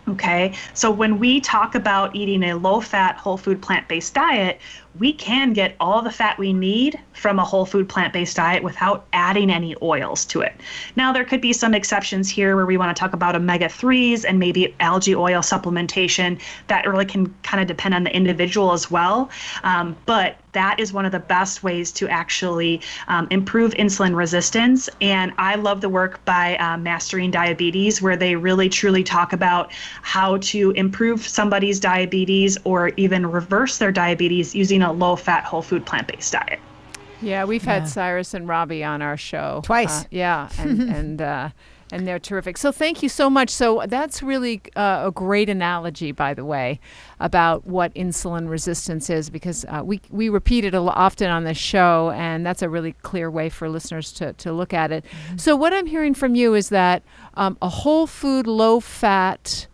S3: Okay, so when we talk about eating a low-fat, whole food, plant-based diet, we can get all the fat we need from a whole food, plant-based diet without adding any oils to it. Now, there could be some exceptions here where we want to talk about omega-3s and maybe algae oil supplementation. That really can kind of depend on the individual as well. But that is one of the best ways to actually improve insulin resistance. And I love the work by Mastering Diabetes, where they really truly talk about how to improve somebody's diabetes or even reverse their diabetes using a low-fat, whole food, plant-based diet.
S1: Yeah, we've had Cyrus and Robbie on our show
S2: twice.
S1: And they're terrific. So thank you so much. So that's really a great analogy, by the way, about what insulin resistance is, because we repeat it often on this show, and that's a really clear way for listeners to look at it. Mm-hmm. So what I'm hearing from you is that a whole food, low-fat,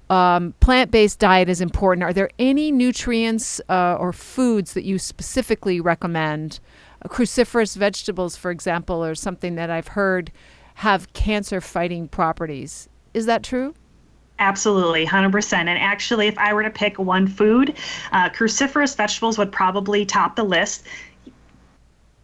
S1: plant-based diet is important. Are there any nutrients or foods that you specifically recommend? Cruciferous vegetables, for example, are something that I've heard have cancer-fighting properties. Is that true?
S3: Absolutely, 100%. And actually, if I were to pick one food, cruciferous vegetables would probably top the list.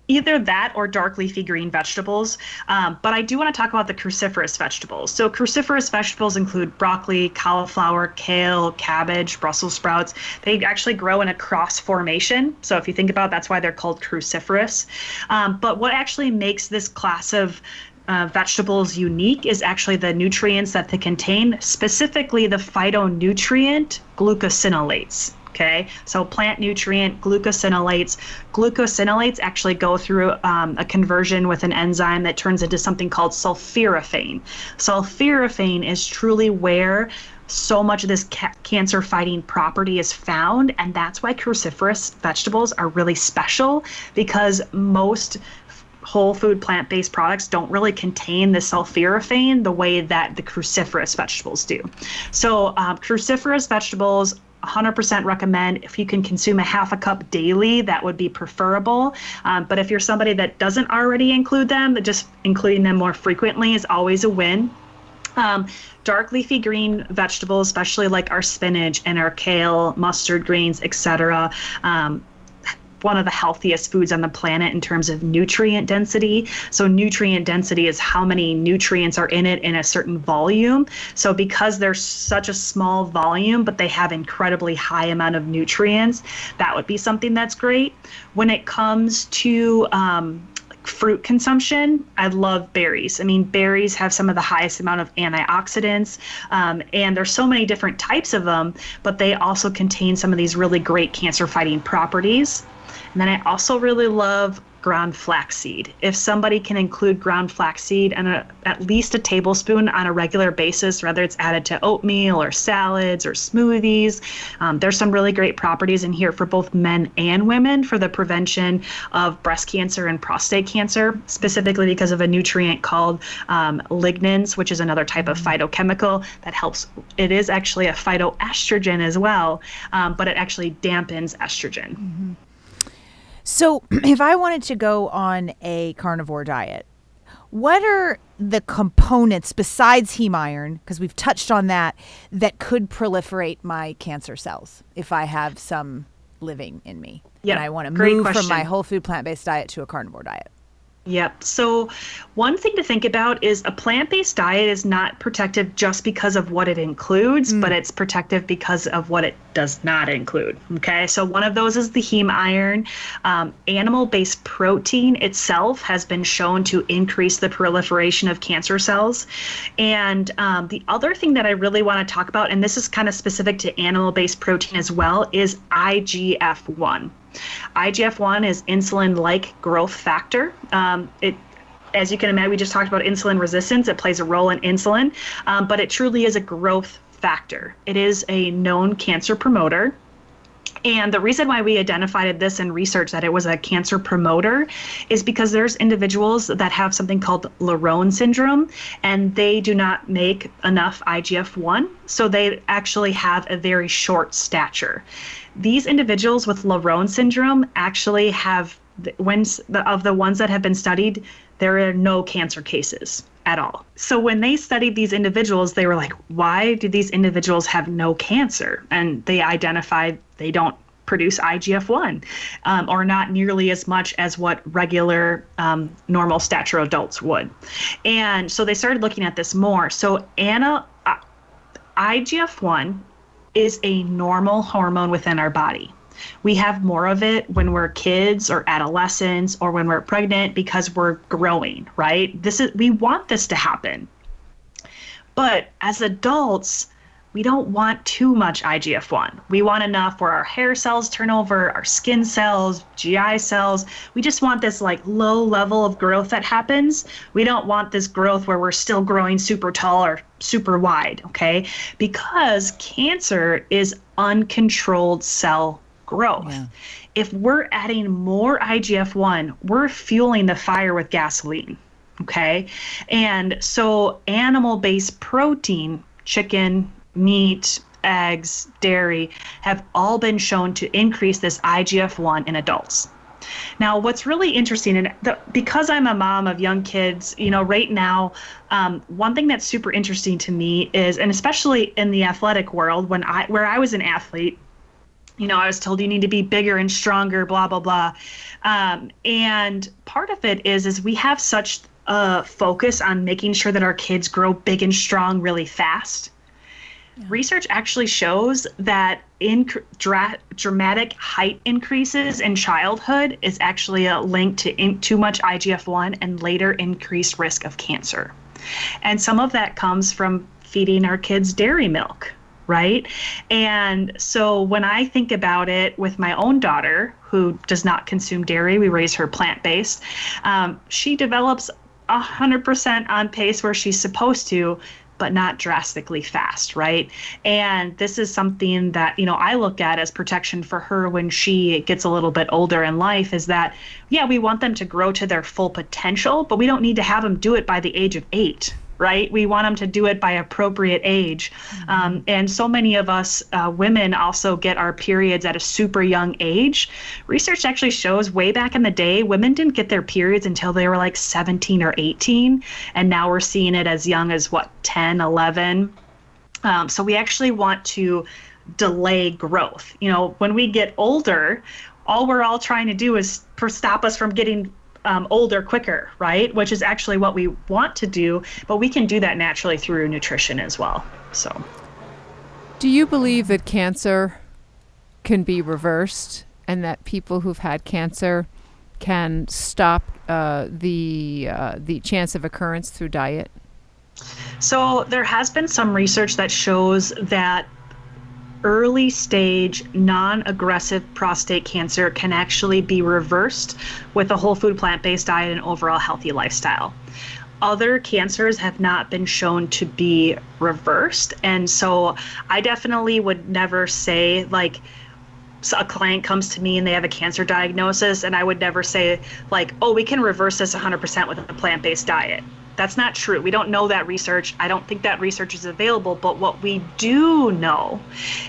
S3: Either that or dark leafy green vegetables. But I do want to talk about the cruciferous vegetables. So cruciferous vegetables include broccoli, cauliflower, kale, cabbage, Brussels sprouts. They actually grow in a cross formation. So if you think about it, that's why they're called cruciferous. But what actually makes this class of vegetables unique is actually the nutrients that they contain, specifically the phytonutrient glucosinolates. Okay, so plant nutrient glucosinolates. Glucosinolates actually go through a conversion with an enzyme that turns into something called sulforaphane. Sulforaphane is truly where so much of this cancer-fighting property is found, and that's why cruciferous vegetables are really special, because most whole food plant-based products don't really contain the sulforaphane the way that the cruciferous vegetables do. So cruciferous vegetables, 100% recommend. If you can consume a half a cup daily, that would be preferable. But if you're somebody that doesn't already include them, just including them more frequently is always a win. Dark leafy green vegetables, especially like our spinach and our kale, mustard greens, etc., one of the healthiest foods on the planet in terms of nutrient density. So nutrient density is how many nutrients are in it in a certain volume. So because they're such a small volume, but they have incredibly high amount of nutrients, that would be something that's great. When it comes to fruit consumption, I love berries. I mean, berries have some of the highest amount of antioxidants, and there's so many different types of them, but they also contain some of these really great cancer-fighting properties. And then I also really love ground flaxseed. If somebody can include ground flaxseed and at least a tablespoon on a regular basis, whether it's added to oatmeal or salads or smoothies, there's some really great properties in here for both men and women for the prevention of breast cancer and prostate cancer, specifically because of a nutrient called lignans, which is another type of phytochemical that helps. It is actually a phytoestrogen as well, but it actually dampens estrogen.
S2: Mm-hmm. So if I wanted to go on a carnivore diet, what are the components besides heme iron, because we've touched on that could proliferate my cancer cells if I have some living in me and I want to move from my whole food plant-based diet to a carnivore diet?
S3: Yep. So one thing to think about is a plant-based diet is not protective just because of what it includes, but it's protective because of what it does not include. Okay. So one of those is the heme iron. Animal-based protein itself has been shown to increase the proliferation of cancer cells. And the other thing that I really want to talk about, and this is kind of specific to animal-based protein as well, is IGF-1. IGF-1 is insulin-like growth factor. As you can imagine, we just talked about insulin resistance. It plays a role in insulin, but it truly is a growth factor. It is a known cancer promoter. And the reason why we identified this in research that it was a cancer promoter is because there's individuals that have something called Laron syndrome, and they do not make enough IGF-1, so they actually have a very short stature. These individuals with Laron syndrome actually have, of the ones that have been studied, there are no cancer cases at all. So when they studied these individuals, they were like, why do these individuals have no cancer? And they identified they don't produce IGF-1 or not nearly as much as what regular normal stature adults would. And so they started looking at this more. So IGF-1 is a normal hormone within our body. We have more of it when we're kids or adolescents or when we're pregnant because we're growing, right? We want this to happen. But as adults, we don't want too much IGF-1. We want enough where our hair cells turn over, our skin cells, GI cells. We just want this like low level of growth that happens. We don't want this growth where we're still growing super tall or super wide, okay? Because cancer is uncontrolled cell growth. Yeah. If we're adding more IGF-1, we're fueling the fire with gasoline, okay? And so animal-based protein, chicken, meat, eggs, dairy, have all been shown to increase this IGF-1 in adults. Now, what's really interesting, and because I'm a mom of young kids, right now, one thing that's super interesting to me is, and especially in the athletic world, where I was an athlete, I was told you need to be bigger and stronger, blah, blah, blah. And part of it is we have such a focus on making sure that our kids grow big and strong really fast. Yeah. Research actually shows that dramatic height increases in childhood is actually a link to too much IGF-1 and later increased risk of cancer. And some of that comes from feeding our kids dairy milk, right? And so when I think about it with my own daughter, who does not consume dairy, we raise her plant-based, she develops 100% on pace where she's supposed to, but not drastically fast, right? And this is something that, I look at as protection for her when she gets a little bit older in life, is that, we want them to grow to their full potential, but we don't need to have them do it by the age of 8, right? We want them to do it by appropriate age. Mm-hmm. And so many of us women also get our periods at a super young age. Research actually shows way back in the day, women didn't get their periods until they were like 17 or 18. And now we're seeing it as young as 10, 11. So we actually want to delay growth. When we get older, all we're all trying to do is stop us from getting older quicker, right? Which is actually what we want to do, but we can do that naturally through nutrition as well. So,
S1: do you believe that cancer can be reversed and that people who've had cancer can stop the chance of occurrence through diet?
S3: So there has been some research that shows that early stage non-aggressive prostate cancer can actually be reversed with a whole food plant-based diet and overall healthy lifestyle. Other cancers have not been shown to be reversed. And so I definitely would never say, like, so a client comes to me and they have a cancer diagnosis, and I would never say, like, oh, we can reverse this 100% with a plant-based diet. That's not true. We don't know that research. I don't think that research is available. But what we do know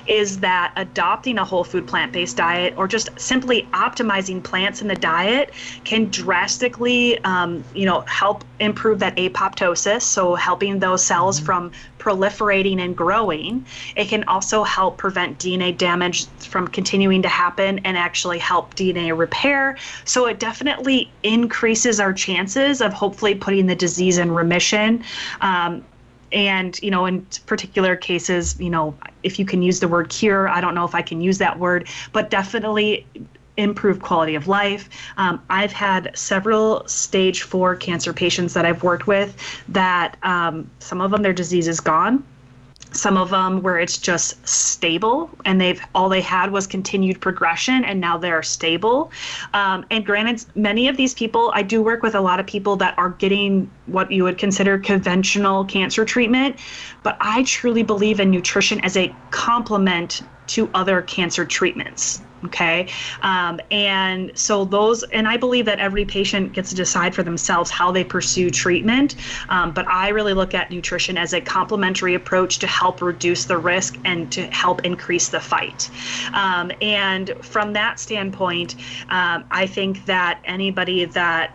S3: is that adopting a whole food plant-based diet, or just simply optimizing plants in the diet, can drastically, help improve that apoptosis. So helping those cells from proliferating and growing. It can also help prevent DNA damage from continuing to happen and actually help DNA repair. So it definitely increases our chances of hopefully putting the disease in remission. And, in particular cases, if you can use the word cure, I don't know if I can use that word, but definitely improve quality of life. I've had several stage 4 cancer patients that I've worked with that some of them, their disease is gone. Some of them where it's just stable, and all they had was continued progression, and now they're stable. And granted, many of these people, I do work with a lot of people that are getting what you would consider conventional cancer treatment, but I truly believe in nutrition as a complement to other cancer treatments. Okay. And so and I believe that every patient gets to decide for themselves how they pursue treatment. But I really look at nutrition as a complementary approach to help reduce the risk and to help increase the fight. And from that standpoint, I think that anybody that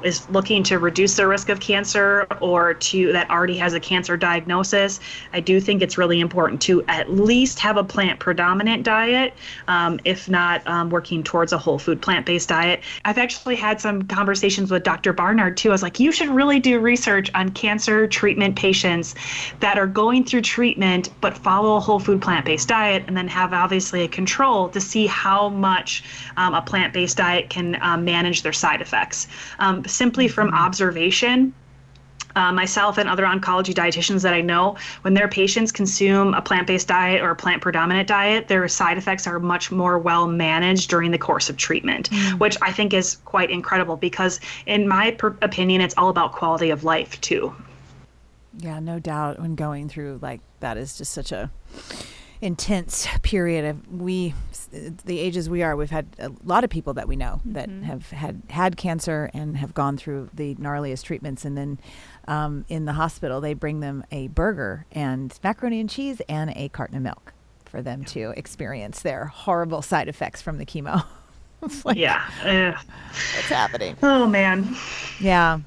S3: is looking to reduce the risk of cancer, or that already has a cancer diagnosis, I do think it's really important to at least have a plant predominant diet, if not working towards a whole food plant-based diet. I've actually had some conversations with Dr. Barnard too. I was like, you should really do research on cancer treatment patients that are going through treatment but follow a whole food plant-based diet, and then have obviously a control to see how much a plant-based diet can manage their side effects. Simply from observation, myself and other oncology dietitians that I know, when their patients consume a plant-based diet or a plant-predominant diet, their side effects are much more well managed during the course of treatment, which I think is quite incredible, because in my opinion, it's all about quality of life too.
S2: Yeah, no doubt. When going through that is just such a intense period of the ages we are, we've had a lot of people that we know that have had cancer and have gone through the gnarliest treatments, and then in the hospital they bring them a burger and macaroni and cheese and a carton of milk for them to experience their horrible side effects from the chemo. It's like, what's happening?
S3: Oh man.
S2: Yeah.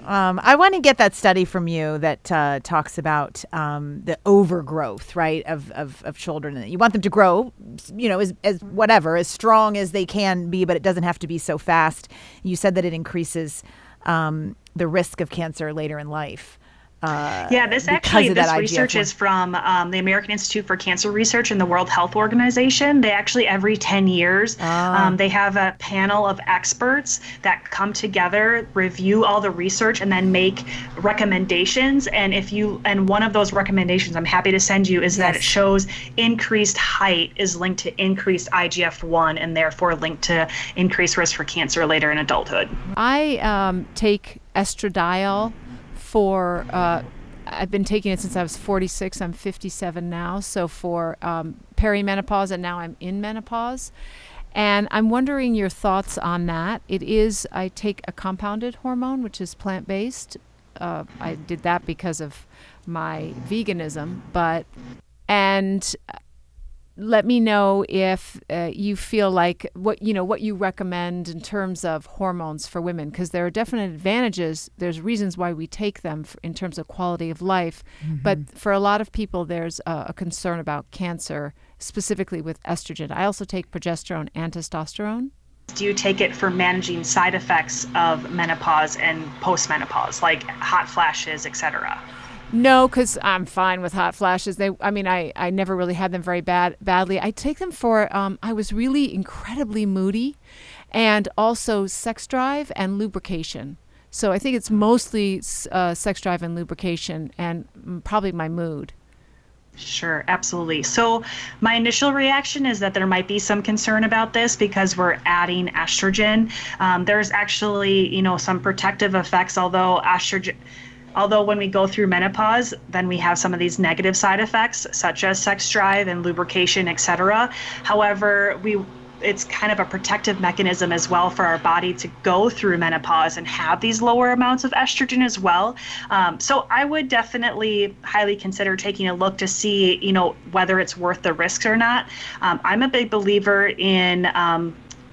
S2: I want to get that study from you that talks about the overgrowth, right, of children. You want them to grow, as strong as they can be, but it doesn't have to be so fast. You said that it increases the risk of cancer later in life.
S3: This research is from the American Institute for Cancer Research and the World Health Organization. They actually, every 10 years, they have a panel of experts that come together, review all the research, and then make recommendations. And one of those recommendations I'm happy to send you is that it shows increased height is linked to increased IGF-1, and therefore linked to increased risk for cancer later in adulthood.
S1: I take estradiol for I've been taking it since I was 46. I'm 57 now. So for perimenopause, and now I'm in menopause. And I'm wondering your thoughts on that. I take a compounded hormone, which is plant-based. I did that because of my veganism, and let me know if you feel like what you recommend in terms of hormones for women, because there are definite advantages. There's reasons why we take them in terms of quality of life, but for a lot of people, there's a concern about cancer specifically with estrogen. I also take progesterone and testosterone.
S3: Do you take it for managing side effects of menopause and postmenopause, like hot flashes, etc.?
S1: No, because I'm fine with hot flashes. I never really had them very badly. I take them for, I was really incredibly moody, and also sex drive and lubrication. So I think it's mostly sex drive and lubrication, and probably my mood.
S3: Sure, absolutely. So my initial reaction is that there might be some concern about this because we're adding estrogen. There's actually, some protective effects, although when we go through menopause, then we have some of these negative side effects, such as sex drive and lubrication, etc. However, it's kind of a protective mechanism as well for our body to go through menopause and have these lower amounts of estrogen as well. So I would definitely highly consider taking a look to see, whether it's worth the risks or not. I'm a big believer in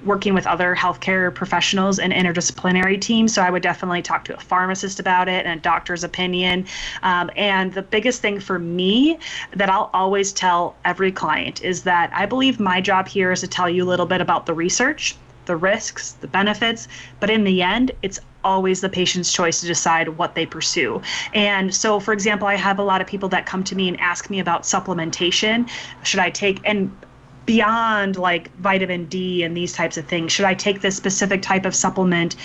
S3: working with other healthcare professionals and interdisciplinary teams. So I would definitely talk to a pharmacist about it and a doctor's opinion. And the biggest thing for me that I'll always tell every client is that I believe my job here is to tell you a little bit about the research, the risks, the benefits, but in the end, it's always the patient's choice to decide what they pursue. And so, for example, I have a lot of people that come to me and ask me about supplementation. Should I take, and beyond like vitamin D and these types of things, should I take this specific type of supplement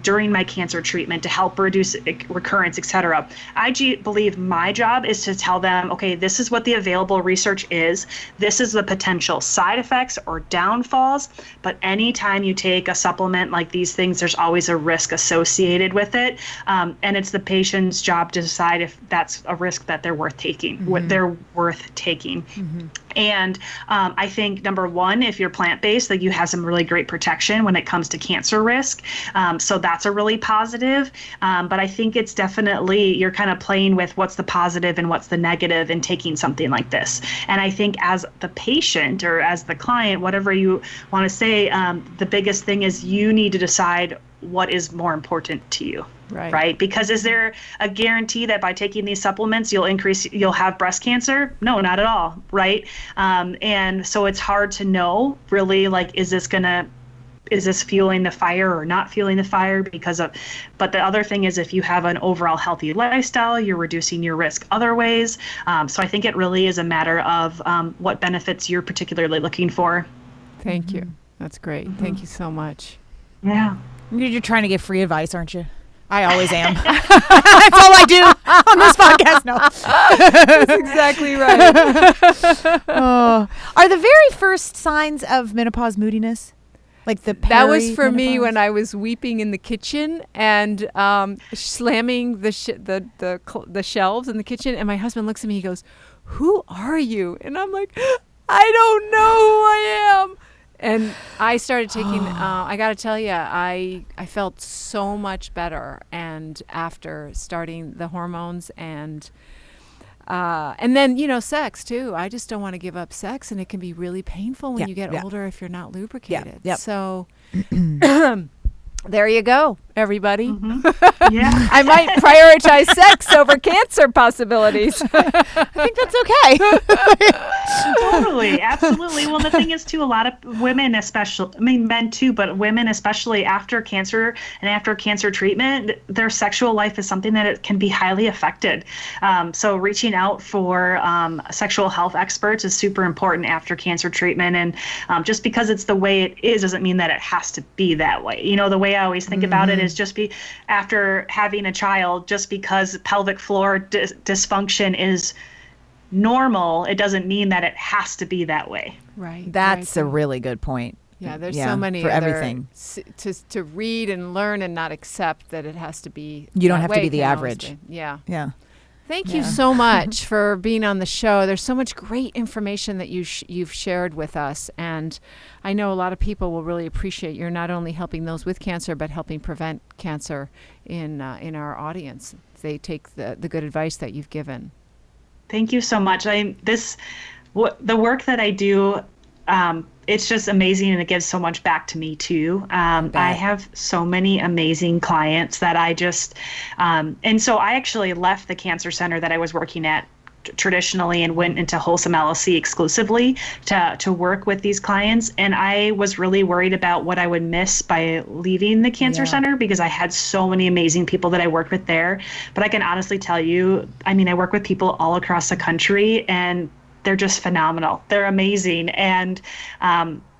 S3: during my cancer treatment to help reduce recurrence, et cetera? I believe my job is to tell them, okay, this is what the available research is. This is the potential side effects or downfalls. But anytime you take a supplement like these things, there's always a risk associated with it. And it's the patient's job to decide if that's a risk that they're worth taking, what they're worth taking. And I think number one, if you're plant-based, that you have some really great protection when it comes to cancer risk. So that's a really positive. But I think it's definitely, you're kind of playing with what's the positive and what's the negative in taking something like this. And I think as the patient or as the client, whatever you want to say, the biggest thing is you need to decide what is more important to you. Right? Because is there a guarantee that by taking these supplements, you'll have breast cancer? No, not at all. Right. And so it's hard to know really, like, is this fueling the fire or not fueling the fire but the other thing is, if you have an overall healthy lifestyle, you're reducing your risk other ways. So I think it really is a matter of what benefits you're particularly looking for.
S1: Thank you. That's great. Thank you so much.
S3: Yeah.
S2: You're trying to give free advice, aren't you? I always am. That's all I do on this podcast. No.
S1: That's exactly right.
S2: Are the very first signs of menopause moodiness? Like
S1: that was for me when I was weeping in the kitchen and slamming the shelves in the kitchen. And my husband looks at me, he goes, "Who are you?" And I'm like, "I don't know who I am." And I started taking, I got to tell you, I felt so much better. And after starting the hormones and then, sex too. I just don't want to give up sex. And it can be really painful when you get older if you're not lubricated. So there you go, everybody.
S3: Yeah.
S1: I might prioritize sex over cancer possibilities.
S2: I think that's okay.
S3: Totally. Absolutely. Well, the thing is, too, a lot of women, especially, men too, but women, especially after cancer and after cancer treatment, their sexual life is something that it can be highly affected. So reaching out for sexual health experts is super important after cancer treatment. And just because it's the way it is doesn't mean that it has to be that way. The way I always think about it is after having a child, just because pelvic floor dysfunction is normal, it doesn't mean that it has to be that way.
S1: Right.
S2: That's a really good point.
S1: Yeah, there's so many
S2: for everything
S1: to read and learn and not accept that it has to be.
S2: You don't have to be the average.
S1: Yeah. Thank
S2: Yeah.
S1: you so much for being on the show. There's so much great information that you've shared with us, and I know a lot of people will really appreciate you're not only helping those with cancer, but helping prevent cancer in our audience. They take the good advice that you've given.
S3: Thank you so much. The work that I do, it's just amazing, and it gives so much back to me too. I have so many amazing clients that I just, and so I actually left the cancer center that I was working at traditionally and went into Wholesome LLC exclusively to work with these clients. And I was really worried about what I would miss by leaving the cancer center, because I had so many amazing people that I worked with there. But I can honestly tell you, I mean, I work with people all across the country, and they're just phenomenal. They're amazing. And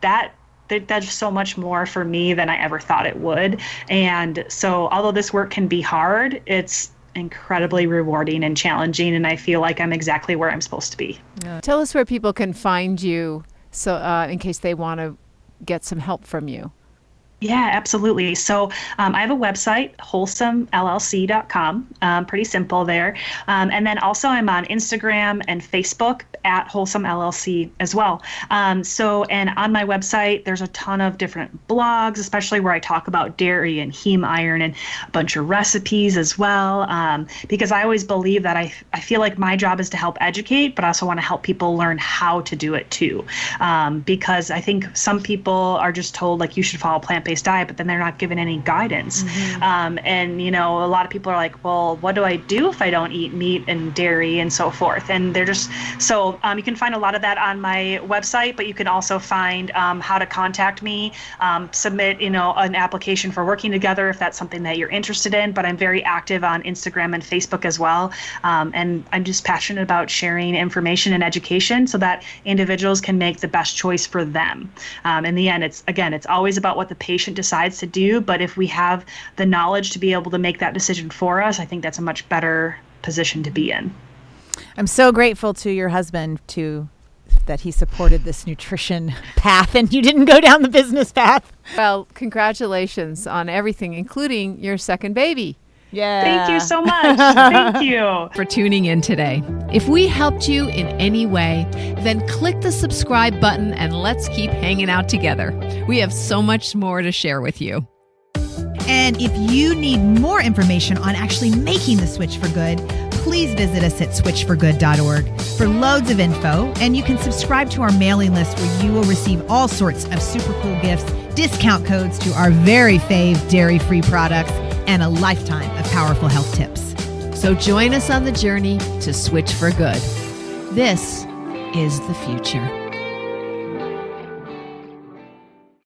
S3: that's so much more for me than I ever thought it would. And so although this work can be hard, it's incredibly rewarding and challenging, and I feel like I'm exactly where I'm supposed to be.
S1: Tell us where people can find you, so in case they want to get some help from you.
S3: Yeah, absolutely. So I have a website, wholesomellc.com, pretty simple there. And then also I'm on Instagram and Facebook at Wholesome LLC as well. And on my website, there's a ton of different blogs, especially where I talk about dairy and heme iron and a bunch of recipes as well. Because I always believe that I feel like my job is to help educate, but I also want to help people learn how to do it too. Because I think some people are just told like you should follow a plant-based diet, but then they're not given any guidance. And you know, a lot of people are like, well, what do I do if I don't eat meat and dairy and so forth? And they're just so you can find a lot of that on my website, but you can also find how to contact me, submit, you know, an application for working together if that's something that you're interested in. But I'm very active on Instagram and Facebook as well. And I'm just passionate about sharing information and education so that individuals can make the best choice for them. In the end, it's always about what the patient decides to do. But if we have the knowledge to be able to make that decision for us, I think that's a much better position to be in.
S2: I'm so grateful to your husband that he supported this nutrition path and you didn't go down the business path.
S1: Well, congratulations on everything, including your second baby.
S2: Yeah.
S3: Thank you so much. Thank you
S4: for tuning in today. If we helped you in any way, then click the subscribe button and let's keep hanging out together. We have so much more to share with you.
S5: And if you need more information on actually making the switch for good, please visit us at switchforgood.org for loads of info. And you can subscribe to our mailing list where you will receive all sorts of super cool gifts, discount codes to our very fave dairy-free products, and a lifetime of powerful health tips.
S4: So join us on the journey to switch for good. This is the future.